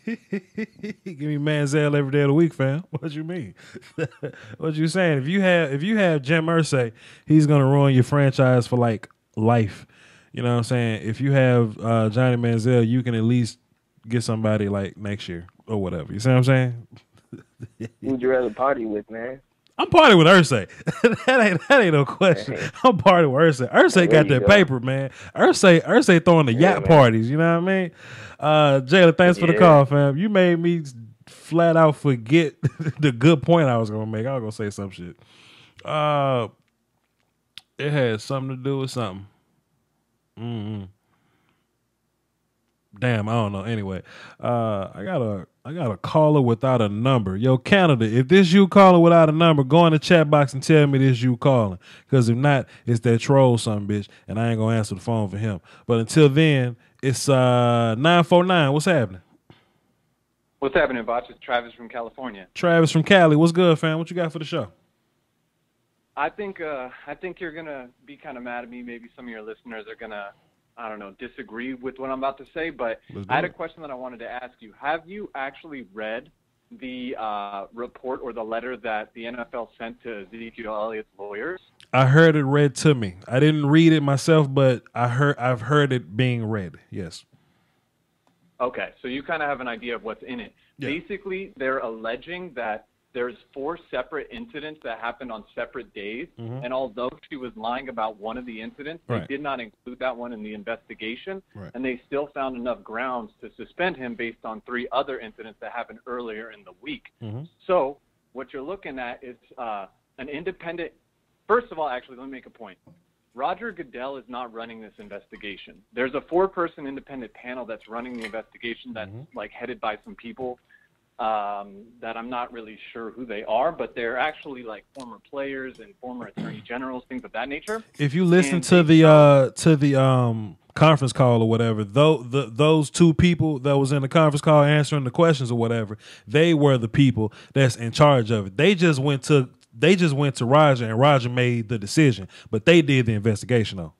Give me Manziel every day of the week, fam. What you mean? What you saying? If you have Jim Irsay, he's gonna ruin your franchise for like life. You know what I'm saying? If you have Johnny Manziel, you can at least get somebody like next year or whatever. You see what I'm saying? Who'd you rather party with, man? I'm partying with Irsay. that ain't no question. I'm partying with Irsay. Irsay got that paper, man. Irsay throwing the yacht parties. You know what I mean? Jayla, thanks for the call, fam. You made me flat out forget the good point I was gonna make. I was gonna say some shit. It had something to do with something. Damn, I don't know. Anyway, I got a caller without a number. Yo, Canada, if this you calling without a number, go in the chat box and tell me this you calling. Because if not, it's that troll son bitch, and I ain't gonna answer the phone for him. But until then, it's 949. What's happening? What's happening, Voch? It's Travis from California. Travis from Cali. What's good, fam? What you got for the show? I think you're gonna be kind of mad at me. Maybe some of your listeners are gonna, I don't know, disagree with what I'm about to say. But I had a question that I wanted to ask you. Have you actually read the report or the letter that the NFL sent to Ezekiel Elliott's lawyers? I heard it read to me. I didn't read it myself, but I've heard it being read. Yes. Okay, so you kind of have an idea of what's in it. Yeah. Basically, they're alleging that there's 4 separate incidents that happened on separate days, and although she was lying about one of the incidents, they did not include that one in the investigation, and they still found enough grounds to suspend him based on 3 other incidents that happened earlier in the week. So what you're looking at is an independent – first of all, actually, let me make a point. Roger Goodell is not running this investigation. There's a 4-person independent panel that's running the investigation that's like headed by some people that I'm not really sure who they are, but they're actually like former players and former attorney generals, things of that nature. If you listen to the conference call or whatever, those 2 people that was in the conference call answering the questions or whatever, they were the people that's in charge of it. They just went to Roger, and Roger made the decision, but they did the investigation though.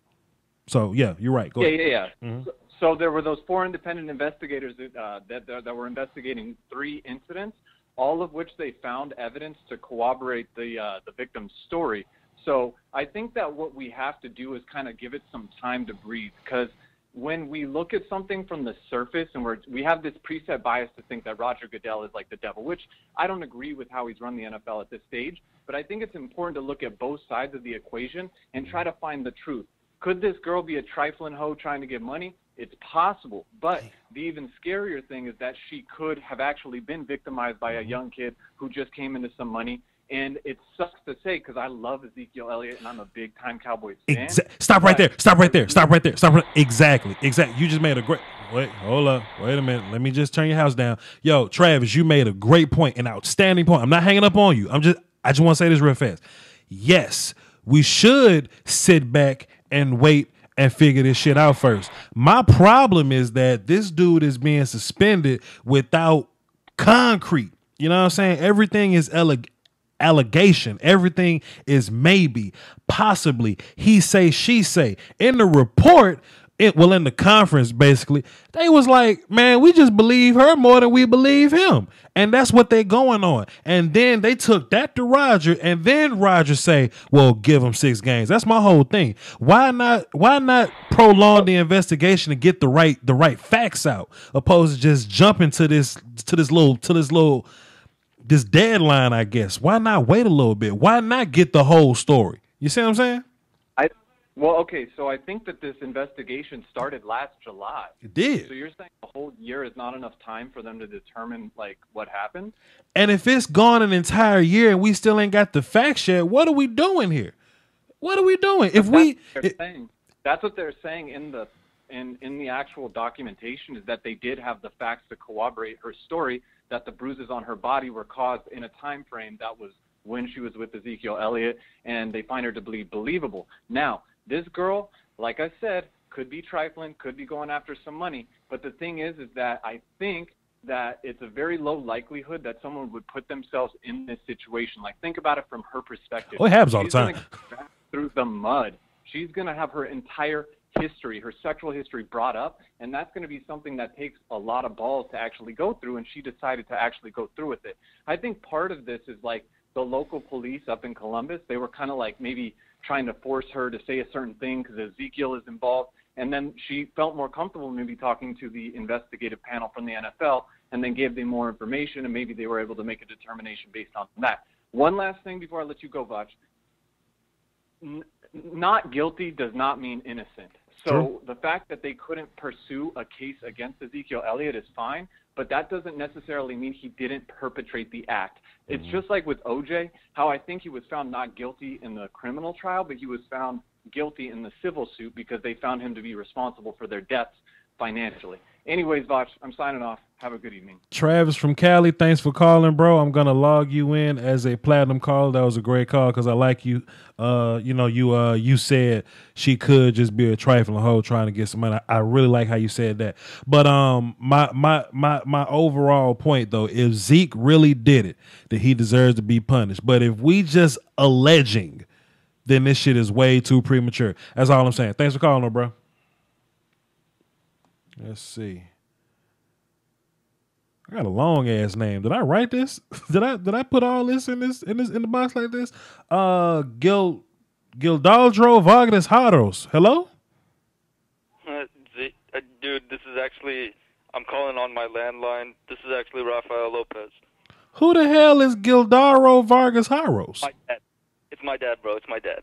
So yeah, you're right. Go ahead. Yeah. So there were those 4 independent investigators that were investigating 3 incidents, all of which they found evidence to corroborate the victim's story. So I think that what we have to do is kind of give it some time to breathe, because when we look at something from the surface and we have this preset bias to think that Roger Goodell is like the devil, which I don't agree with how he's run the NFL at this stage, but I think it's important to look at both sides of the equation and try to find the truth. Could this girl be a trifling hoe trying to get money? It's possible, but the even scarier thing is that she could have actually been victimized by a young kid who just came into some money. And it sucks to say, because I love Ezekiel Elliott and I'm a big time Cowboys fan. Stop right there. Exactly. You just made a great – hold up. Wait a minute. Let me just turn your house down. Yo, Travis, you made a great point, an outstanding point. I'm not hanging up on you. I just want to say this real fast. Yes, we should sit back and wait and figure this shit out first. My problem is that this dude is being suspended without concrete. You know what I'm saying? Everything is allegation. Everything is maybe, possibly, he say, she say. In the report, in the conference, basically, they was like, man, we just believe her more than we believe him. And that's what they going on. And then they took that to Roger, and then Roger say, well, give him 6 games. That's my whole thing. Why not prolong the investigation and get the right facts out, opposed to just jumping to this deadline, I guess. Why not wait a little bit? Why not get the whole story? You see what I'm saying? Well, okay, so I think that this investigation started last July. It did. So you're saying a whole year is not enough time for them to determine, like, what happened? And if it's gone an entire year and we still ain't got the facts yet, what are we doing here? What are we doing? That's what they're saying in the actual documentation, is that they did have the facts to corroborate her story, that the bruises on her body were caused in a time frame that was when she was with Ezekiel Elliott, and they find her to be believable. Now, this girl, like I said, could be trifling, could be going after some money, but the thing is that I think that it's a very low likelihood that someone would put themselves in this situation. Like, think about it from her perspective. Oh, it happens all the time. She's going to go through the mud. She's going to have her entire history, her sexual history brought up, and that's going to be something that takes a lot of balls to actually go through, and she decided to actually go through with it. I think part of this is like the local police up in Columbus. They were kind of like maybe trying to force her to say a certain thing because Ezekiel is involved, and then she felt more comfortable maybe talking to the investigative panel from the NFL, and then gave them more information, and maybe they were able to make a determination based on that. One last thing before I let you go, Voch. Not guilty does not mean innocent. So the fact that they couldn't pursue a case against Ezekiel Elliott is fine, but that doesn't necessarily mean he didn't perpetrate the act. It's just like with OJ, how I think he was found not guilty in the criminal trial, but he was found guilty in the civil suit because they found him to be responsible for their deaths financially. Anyways, Voch, I'm signing off. Have a good evening. Travis from Cali, thanks for calling, bro. I'm going to log you in as a platinum caller. That was a great call because I like you. You said she could just be a trifling hoe trying to get some money. I really like how you said that. But my overall point, though, if Zeke really did it, then he deserves to be punished. But if we just alleging, then this shit is way too premature. That's all I'm saying. Thanks for calling, bro. Let's see. I got a long ass name. Did I write this? Did I put all this in the box like this? Gildaldro Vargas Haros. Hello? Dude, this is actually, I'm calling on my landline. This is actually Rafael Lopez. Who the hell is Gildaro Vargas Haros? My dad. It's my dad, bro. It's my dad.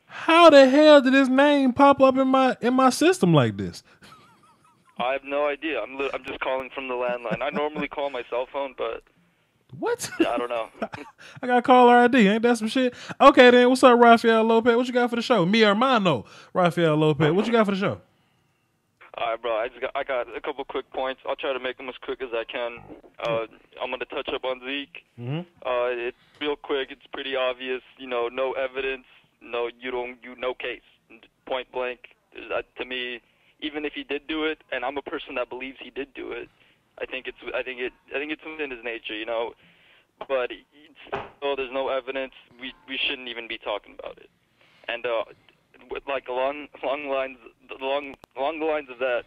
How the hell did his name pop up in my system like this? I have no idea. I'm just calling from the landline. I normally call my cell phone, but what? Yeah, I don't know. I got caller ID. Ain't that some shit? Okay, then. What's up, Rafael Lopez? What you got for the show? Mi hermano, Rafael Lopez. What you got for the show? All right, bro. I got a couple quick points. I'll try to make them as quick as I can. I'm gonna touch up on Zeke. Mm-hmm. It's real quick. It's pretty obvious. No evidence. No case. Point blank. To me, even if he did do it, and I'm a person that believes he did do it, I think it's within his nature, But still, there's no evidence. We shouldn't even be talking about it. And along the lines of that,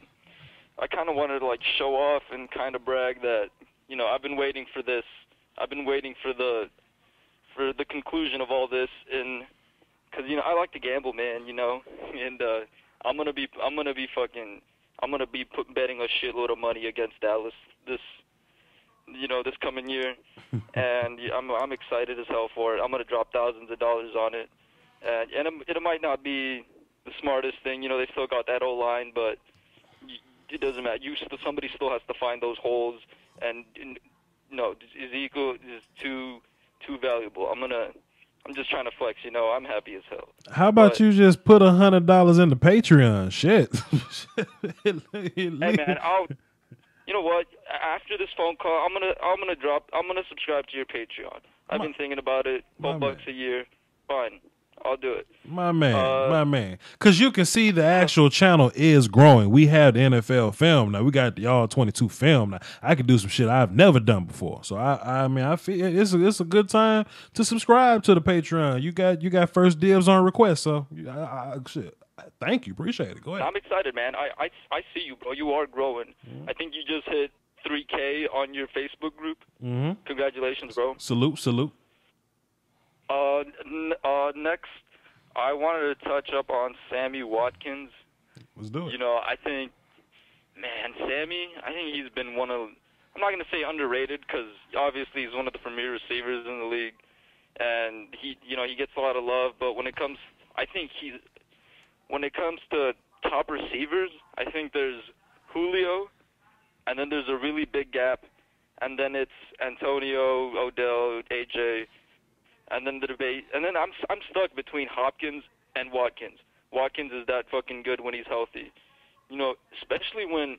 I kind of wanted to show off and kind of brag that I've been waiting for this. I've been waiting for the conclusion of all this, because I like to gamble, man, and I'm gonna be betting a shitload of money against Dallas this coming year, and I'm excited as hell for it. I'm gonna drop thousands of dollars on it, and it might not be the smartest thing. They still got that O-line, but it doesn't matter. Somebody still has to find those holes, and Ezekiel is too valuable. I'm just trying to flex, I'm happy as hell. How about you just put $100 into Patreon? Shit. Hey man, you know what? After this phone call, I'm gonna subscribe to your Patreon. I've been thinking about it. $12 a year. Fine. I'll do it. My man. Because you can see the actual channel is growing. We have the NFL film now. We got the All-22 film now. I can do some shit I've never done before. So, I feel it's a good time to subscribe to the Patreon. You got first dibs on request. So, shit. Thank you. Appreciate it. Go ahead. I'm excited, man. I see you, bro. You are growing. I think you just hit 3K on your Facebook group. Mm-hmm. Congratulations, bro. Salute. Next, I wanted to touch up on Sammy Watkins. Let's do it. I think, man, Sammy, I think he's been one of, I'm not going to say underrated because obviously he's one of the premier receivers in the league, and he gets a lot of love. But when it comes to top receivers, I think there's Julio, and then there's a really big gap, and then it's Antonio, Odell, AJ. And then the debate, and then I'm stuck between Hopkins and Watkins. Watkins is that fucking good when he's healthy, especially when,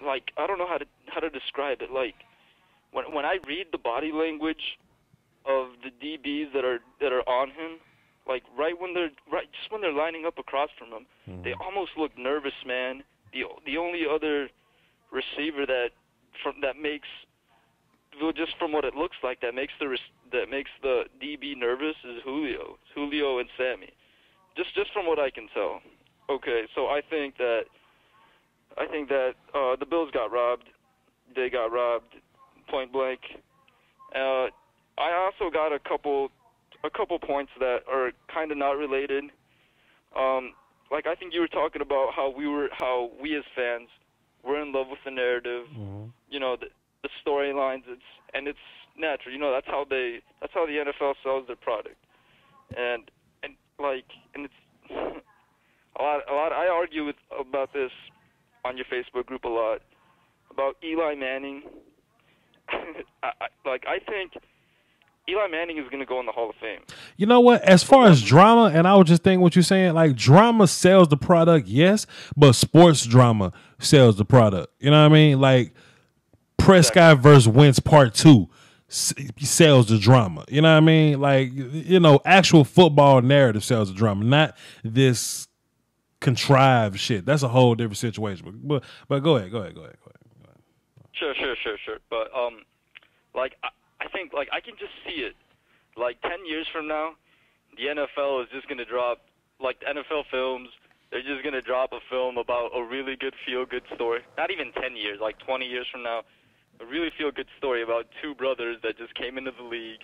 I don't know how to describe it. When I read the body language of the DBs that are on him, just when they're lining up across from him, they almost look nervous, man. The only other receiver that makes, just from what it looks like, that makes the DB nervous is Julio and Sammy. Just from what I can tell. Okay, so I think that the Bills got robbed. They got robbed, point blank. I also got a couple points that are kind of not related. I think you were talking about how we as fans were in love with the narrative. Mm-hmm. The storylines. It's natural. That's how the NFL sells their product. And it's a lot. I argue about this on your Facebook group a lot about Eli Manning. I think Eli Manning is going to go in the Hall of Fame. You know what? As far as drama, and I was just thinking what you're saying, drama sells the product, yes, but sports drama sells the product. You know what I mean? Prescott versus Wentz Part 2 sells the drama. You know what I mean? Actual football narrative sells the drama, not this contrived shit. That's a whole different situation. But go ahead. Sure. But I think I can just see it. 10 years from now, the NFL is just gonna drop the NFL films. They're just gonna drop a film about a really good feel-good story. Not even 10 years, 20 years from now. A really feel-good story about two brothers that just came into the league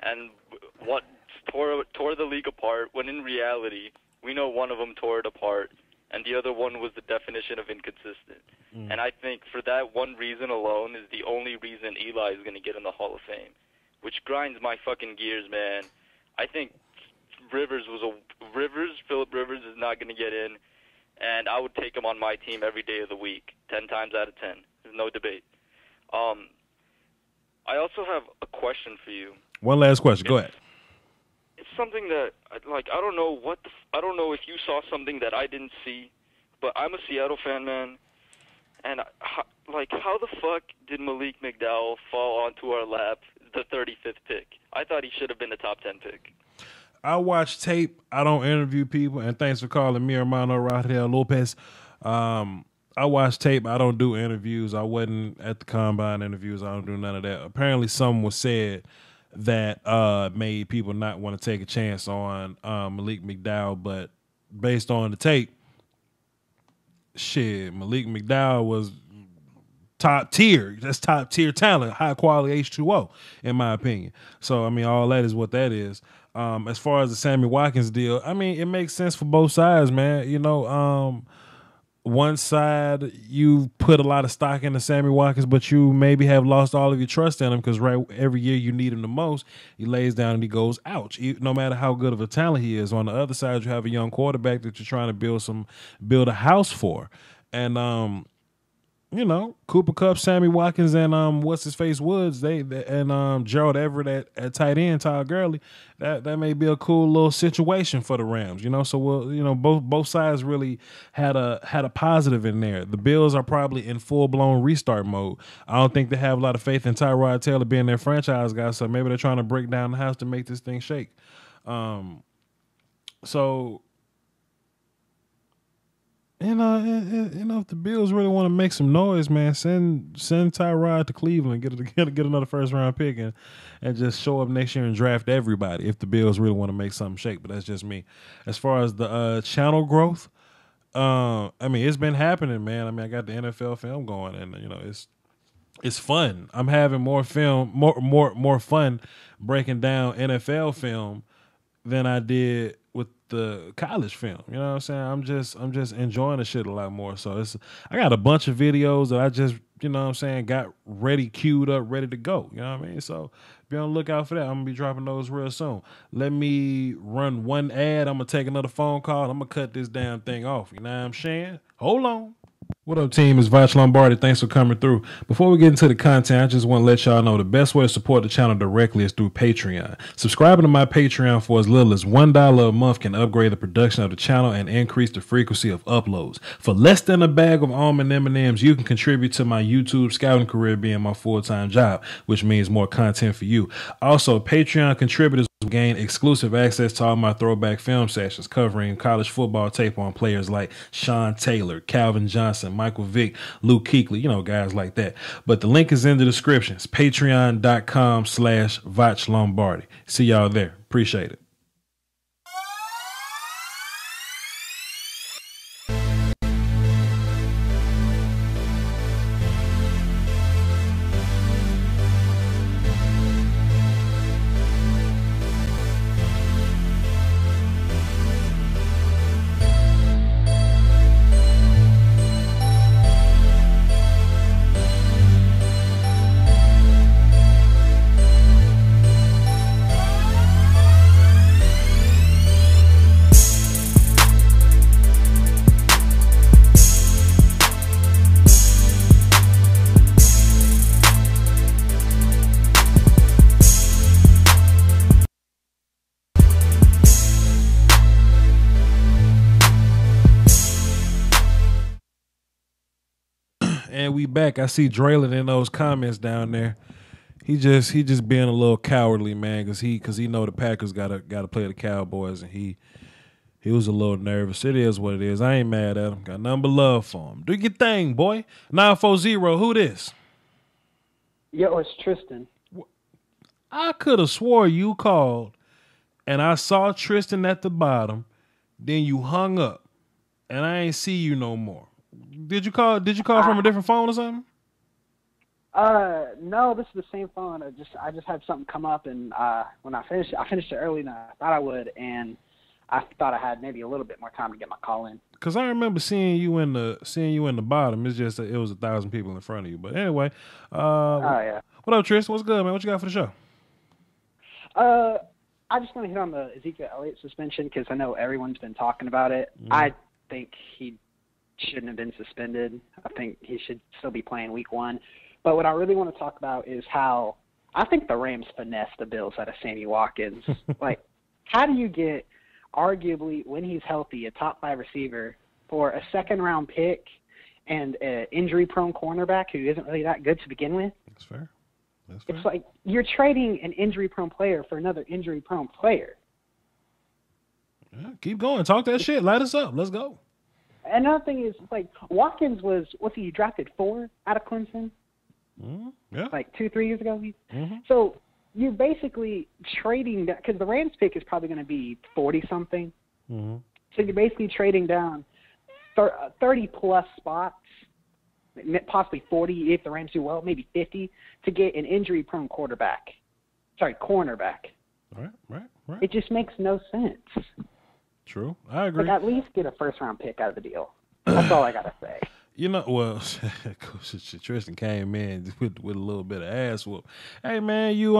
and what tore the league apart, when in reality, we know one of them tore it apart, and the other one was the definition of inconsistent. And I think for that one reason alone is the only reason Eli is going to get in the Hall of Fame, which grinds my fucking gears, man. I think Philip Rivers is not going to get in, and I would take him on my team every day of the week, 10 times out of 10. There's no debate. I also have a question for you. One last question. Go ahead. It's something that, like, I don't know if you saw something that I didn't see, but I'm a Seattle fan, man, and how the fuck did Malik McDowell fall onto our lap, the 35th pick? I thought he should have been the top 10 pick. I watch tape. I don't interview people, and thanks for calling me, Hermano Rafael Lopez. I watch tape. I don't do interviews. I wasn't at the combine interviews. I don't do none of that. Apparently, something was said that made people not want to take a chance on Malik McDowell. But based on the tape, shit, Malik McDowell was top tier. That's top tier talent, high quality H2O, in my opinion. So, I mean, all that is what that is. As far as the Sammy Watkins deal, I mean, it makes sense for both sides, man. You know, one side, you put a lot of stock into Sammy Watkins, but you maybe have lost all of your trust in him because every year you need him the most, he lays down and he goes, ouch. No matter how good of a talent he is. On the other side, you have a young quarterback that you're trying to build a house for. And, you know, Cooper Kupp, Sammy Watkins, and what's-his-face Woods, and Gerald Everett at tight end, Todd Gurley, that may be a cool little situation for the Rams, you know. So, both sides really had a positive in there. The Bills are probably in full-blown restart mode. I don't think they have a lot of faith in Tyrod Taylor being their franchise guy, so maybe they're trying to break down the house to make this thing shake. So... You know, if the Bills really want to make some noise, man, send Tyrod to Cleveland, get another first round pick, and just show up next year and draft everybody. If the Bills really want to make something shake, but that's just me. As far as the channel growth, I mean, it's been happening, man. I mean, I got the NFL film going, and you know, it's fun. I'm having more fun breaking down NFL film than I did with the college film. You know what I'm saying? I'm just enjoying the shit a lot more. So I got a bunch of videos that I just, you know what I'm saying, got queued up, ready to go. You know what I mean? So be on the lookout for that. I'm gonna be dropping those real soon. Let me run one ad. I'm gonna take another phone call. I'm gonna cut this damn thing off. You know what I'm saying? Hold on. What up, team? It's Voch Lombardi. Thanks for coming through. Before we get into the content, I just want to let y'all know the best way to support the channel directly is through Patreon. Subscribing to my Patreon for as little as $1 a month can upgrade the production of the channel and increase the frequency of uploads. For less than a bag of almond M&Ms, you can contribute to my YouTube scouting career being my full-time job, which means more content for you. Also, Patreon contributors will gain exclusive access to all my throwback film sessions covering college football tape on players like Sean Taylor, Calvin Johnson, Michael Vick, Luke Kuechly, you know, guys like that. But the link is in the description. It's patreon.com/Voch Lombardi. See y'all there. Appreciate it. And we back. I see Draylon in those comments down there. He just being a little cowardly, man, because he know the Packers gotta play the Cowboys, and he was a little nervous. It is what it is. I ain't mad at him. Got nothing but love for him. Do your thing, boy. 940. Who this? Yo, it's Tristan. I could have swore you called, and I saw Tristan at the bottom. Then you hung up, and I ain't see you no more. Did you call from a different phone or something? No, this is the same phone. I just had something come up, and when I finished it early than I thought I would, and I thought I had maybe a little bit more time to get my call in. Because I remember seeing you in the bottom. It's just that it was 1,000 people in front of you. But anyway, yeah. What up, Tristan? What's good, man? What you got for the show? I just want to hit on the Ezekiel Elliott suspension because I know everyone's been talking about it. I think he shouldn't have been suspended. I think he should still be playing week 1. But what I really want to talk about is how I think the Rams finessed the Bills out of Sammy Watkins. Like, how do you get, arguably, when he's healthy, a top 5 receiver for a second-round pick and an injury-prone cornerback who isn't really that good to begin with? That's fair. It's like you're trading an injury-prone player for another injury-prone player. Yeah, keep going. Talk that shit. Light us up. Let's go. Another thing is, like, Watkins was he drafted 4 out of Clemson? Yeah. Like 2-3 years ago. So you're basically trading that because the Rams pick is probably going to be 40-something. So you're basically trading down 30-plus spots, possibly 40 if the Rams do well, maybe 50, to get an injury-prone cornerback. Right. It just makes no sense. True. I agree. Like, at least get a first-round pick out of the deal. That's all I got to say. You know, well, Tristan came in with a little bit of ass whoop. Hey, man, you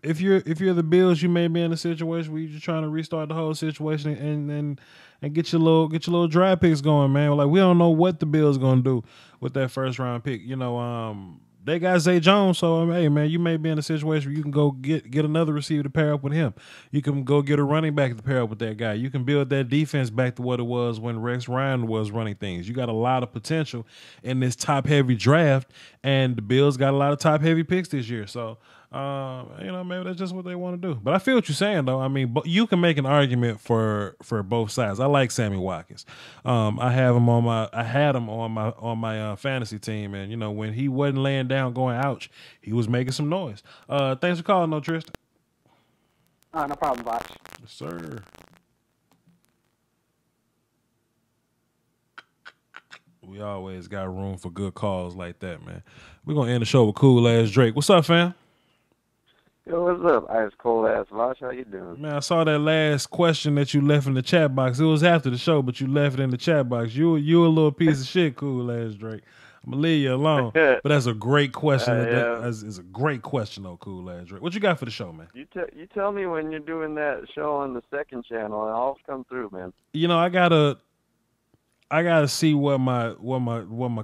if you're the Bills, you may be in a situation where you're just trying to restart the whole situation and get your little draft picks going, man. Like, we don't know what the Bills gonna do with that first round pick. You know, they got Zay Jones, so hey, man, you may be in a situation where you can go get another receiver to pair up with him. You can go get a running back to pair up with that guy. You can build that defense back to what it was when Rex Ryan was running things. You got a lot of potential in this top-heavy draft, and the Bills got a lot of top-heavy picks this year. So, you know, maybe that's just what they want to do. But I feel what you're saying, though. I mean, you can make an argument for both sides. I like Sammy Watkins. I had him on my fantasy team, and you know, when he wasn't laying down going ouch, he was making some noise. Thanks for calling, though, Tristan. No problem, Voch. Yes, sir. We always got room for good calls like that, man. We're gonna end the show with cool ass Drake. What's up, fam? Yo, what's up? Ice cold ass Voch. How you doing? Man, I saw that last question that you left in the chat box. It was after the show, but you left it in the chat box. You a little piece of shit, cool ass Drake. I'm gonna leave you alone. But that's a great question. It's a great question, though, cool ass Drake. What you got for the show, man? You tell me when you're doing that show on the second channel, and I'll come through, man. You know, I gotta see what my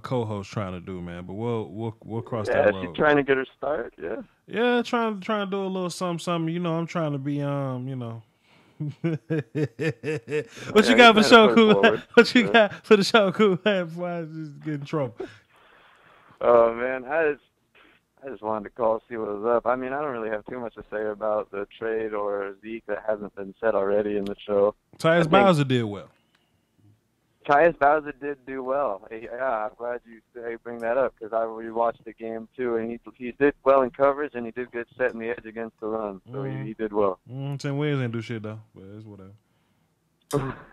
co-host trying to do, man. But we'll cross that road. She's trying to get her start. Yeah. Yeah, trying to do a little something. You know, I'm trying to be you know. What you got for the show, cool? What you got for the show, cool? Before I just get in trouble. Oh man, I just wanted to call, see what was up. I mean, I don't really have too much to say about the trade or Zeke that hasn't been said already in the show. Tyus Bowser did well. Tyus Bowser did do well. Yeah, I'm glad you bring that up because I rewatched the game too, and he did well in coverage, and he did good setting the edge against the run. So he did well. Tim Williams ain't do shit though, but it's whatever.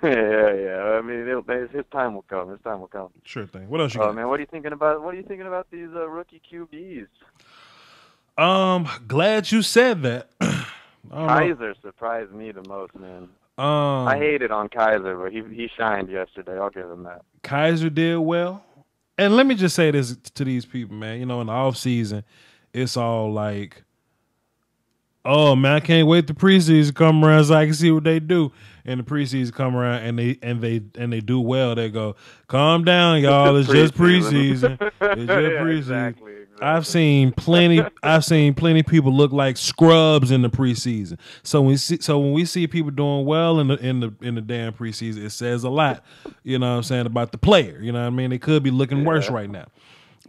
yeah. I mean, his time will come. His time will come. Sure thing. What else you got? Man, what are you thinking about these rookie QBs? Glad you said that. Kaiser surprised me the most, man. I hated on Kaiser, but he shined yesterday. I'll give him that. Kaiser did well. And let me just say this to these people, man. You know, in the off season, it's all like, oh man, I can't wait the preseason come around so I can see what they do. And the preseason come around and they do well. They go, calm down, y'all. It's just preseason. It's just preseason. Exactly. I've seen plenty people look like scrubs in the preseason. So when we see people doing well in the damn preseason, it says a lot. You know what I'm saying, about the player. You know what I mean? They could be looking worse right now.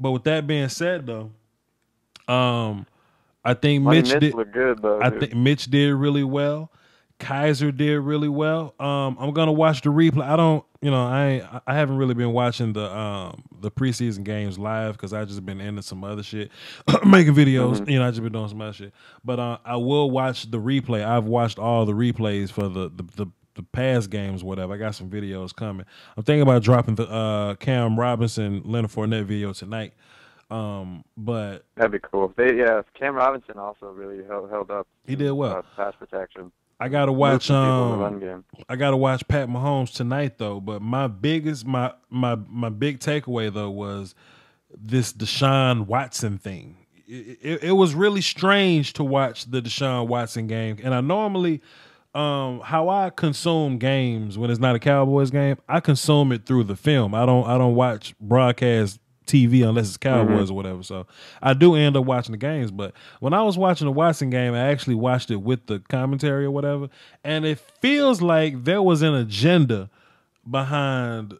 But with that being said, though, I think Mitch did look good, though. I think Mitch did really well. Kaiser did really well. I'm gonna watch the replay. I haven't really been watching the preseason games live because I just been into some other shit, making videos. Mm-hmm. You know, I just been doing some other shit. But I will watch the replay. I've watched all the replays for the past games, whatever. I got some videos coming. I'm thinking about dropping the Cam Robinson, Leonard Fournette video tonight. But that'd be cool. Cam Robinson also really held up. He did well. Pass protection. I gotta watch. Run game. I gotta watch Pat Mahomes tonight though. But my big takeaway though was this Deshaun Watson thing. It was really strange to watch the Deshaun Watson game, and I normally. How I consume games when it's not a Cowboys game, I consume it through the film. I don't watch broadcast TV unless it's Cowboys or whatever. So I do end up watching the games. But when I was watching the Watson game, I actually watched it with the commentary or whatever, and it feels like there was an agenda behind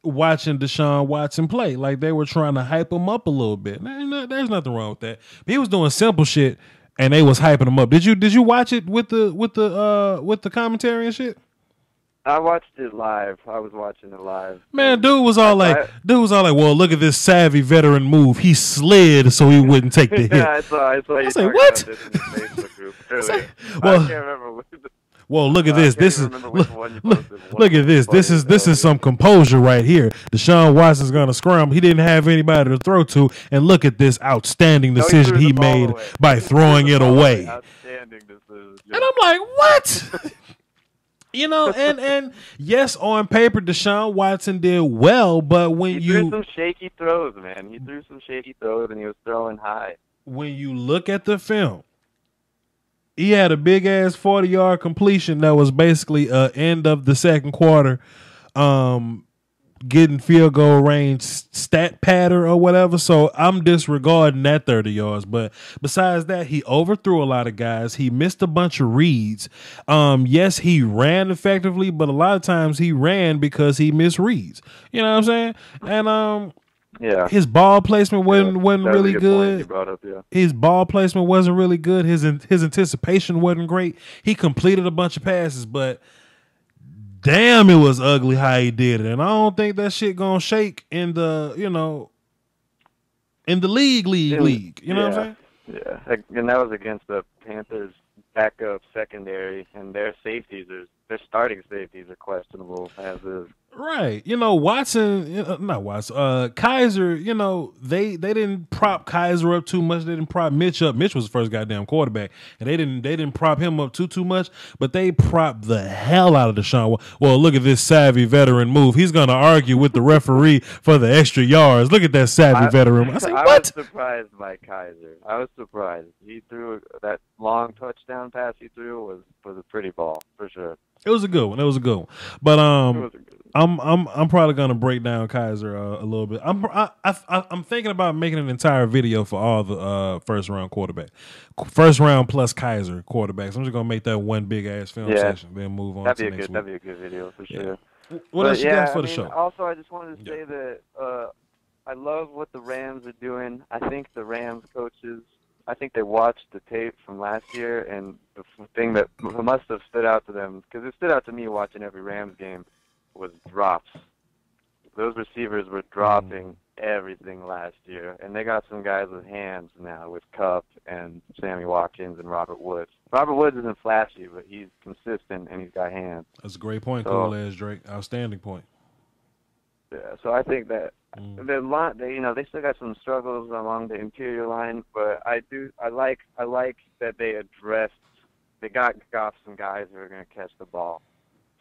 watching Deshaun Watson play. Like they were trying to hype him up a little bit. There's nothing wrong with that. But he was doing simple shit. And they was hyping him up. Did you watch it with the commentary and shit? I watched it live. I was watching it live. Man, dude was all like, well, look at this savvy veteran move. He slid so he wouldn't take the hit. Yeah, I saw you talking what? about this in the Facebook group earlier. Well, I can't remember what well, look at this. This is look at this. This is some composure right here. Deshaun Watson's gonna scramble. He didn't have anybody to throw to, and look at this outstanding decision he made by throwing it away. Outstanding decision. And I'm like, what? You know, and yes, on paper, Deshaun Watson did well, but when he threw some shaky throws, man. He threw some shaky throws, and he was throwing high. When you look at the film, he had a big ass 40-yard completion that was basically end of the second quarter, getting field goal range stat pattern or whatever. So I'm disregarding that 30 yards. But besides that, he overthrew a lot of guys. He missed a bunch of reads. Yes, he ran effectively, but a lot of times he ran because he missed reads. You know what I'm saying? And yeah, his ball placement wasn't really good. You brought up, yeah. His ball placement wasn't really good. His anticipation wasn't great. He completed a bunch of passes, but damn, it was ugly how he did it. And I don't think that shit gonna shake in the league. You know what I'm saying? Yeah, and that was against the Panthers' backup secondary, and their starting safeties are questionable as is. Right. You know, Kaiser, you know, they didn't prop Kaiser up too much. They didn't prop Mitch up. Mitch was the first goddamn quarterback. And they didn't prop him up too much, but they propped the hell out of Deshaun. Well, look at this savvy veteran move. He's gonna argue with the referee for the extra yards. Look at that savvy veteran. I say, what? I was surprised by Kaiser. I was surprised. He threw that long touchdown pass he threw was a pretty ball for sure. It was a good one. But I'm probably gonna break down Kaiser a little bit. I'm thinking about making an entire video for all the first round plus Kaiser quarterbacks. I'm just gonna make that one big ass film session, then move on. That'd be a good video for sure. What else you got for the show? Also, I just wanted to say that I love what the Rams are doing. I think the Rams coaches, I think they watched the tape from last year, and the thing that must have stood out to them, because it stood out to me watching every Rams game, was drops. Those receivers were dropping everything last year, and they got some guys with hands now with Kupp and Sammy Watkins and Robert Woods. Robert Woods isn't flashy, but he's consistent and he's got hands. That's a great point, cool as Drake. Outstanding point. Yeah, so I think that they still got some struggles along the interior line, but I like that they got Goff some guys who are going to catch the ball.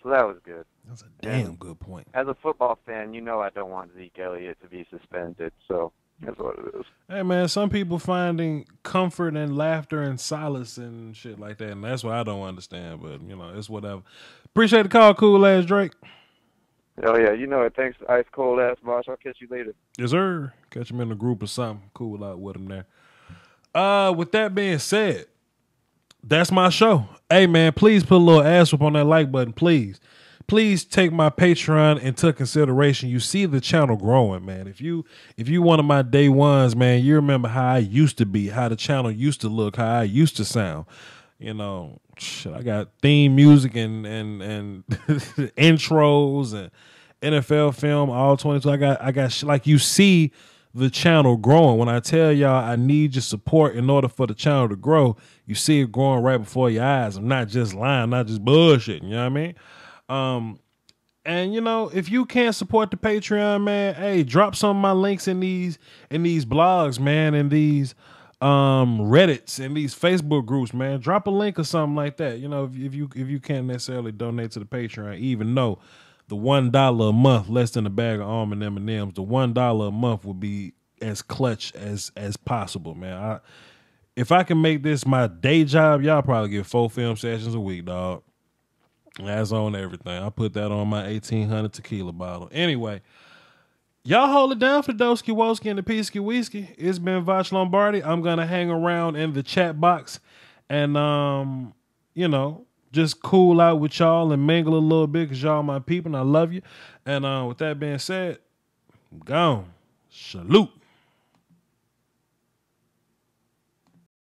So that was good. That's a damn good point. As a football fan, you know I don't want Zeke Elliott to be suspended, so that's what it is. Hey, man, some people finding comfort and laughter and solace and shit like that, and that's what I don't understand, but, you know, it's whatever. Appreciate the call, cool ass Drake. Oh, yeah, you know it. Thanks, ice cold ass Bosh. I'll catch you later. Yes, sir. Catch him in a group or something. Cool out with him there. With that being said, that's my show. Hey, man, please put a little ass up on that like button, please. Please take my Patreon into consideration. You see the channel growing, man. If you one of my day ones, man, you remember how I used to be, how the channel used to look, how I used to sound. You know, shit, I got theme music and intros and NFL film, all 22. I got like, you see the channel growing. When I tell y'all I need your support in order for the channel to grow, you see it growing right before your eyes. I'm not just lying, not just bullshitting, you know what I mean? And you know, if you can't support the Patreon, man, hey, drop some of my links in these blogs, man, in these Reddits and these Facebook groups, man. Drop a link or something like that. You know, if you can't necessarily donate to the Patreon, even though the $1 a month, less than a bag of almond M&Ms, the $1 a month would be as clutch as possible, man. If I can make this my day job, y'all probably get 4 film sessions a week, dog. That's on everything. I put that on my 1800 tequila bottle. Anyway, y'all hold it down for Doski Woski and the Peasky Whiskey. It's been Voch Lombardi. I'm going to hang around in the chat box and, you know, just cool out with y'all and mingle a little bit because y'all my people and I love you. And with that being said, I'm gone. Salute.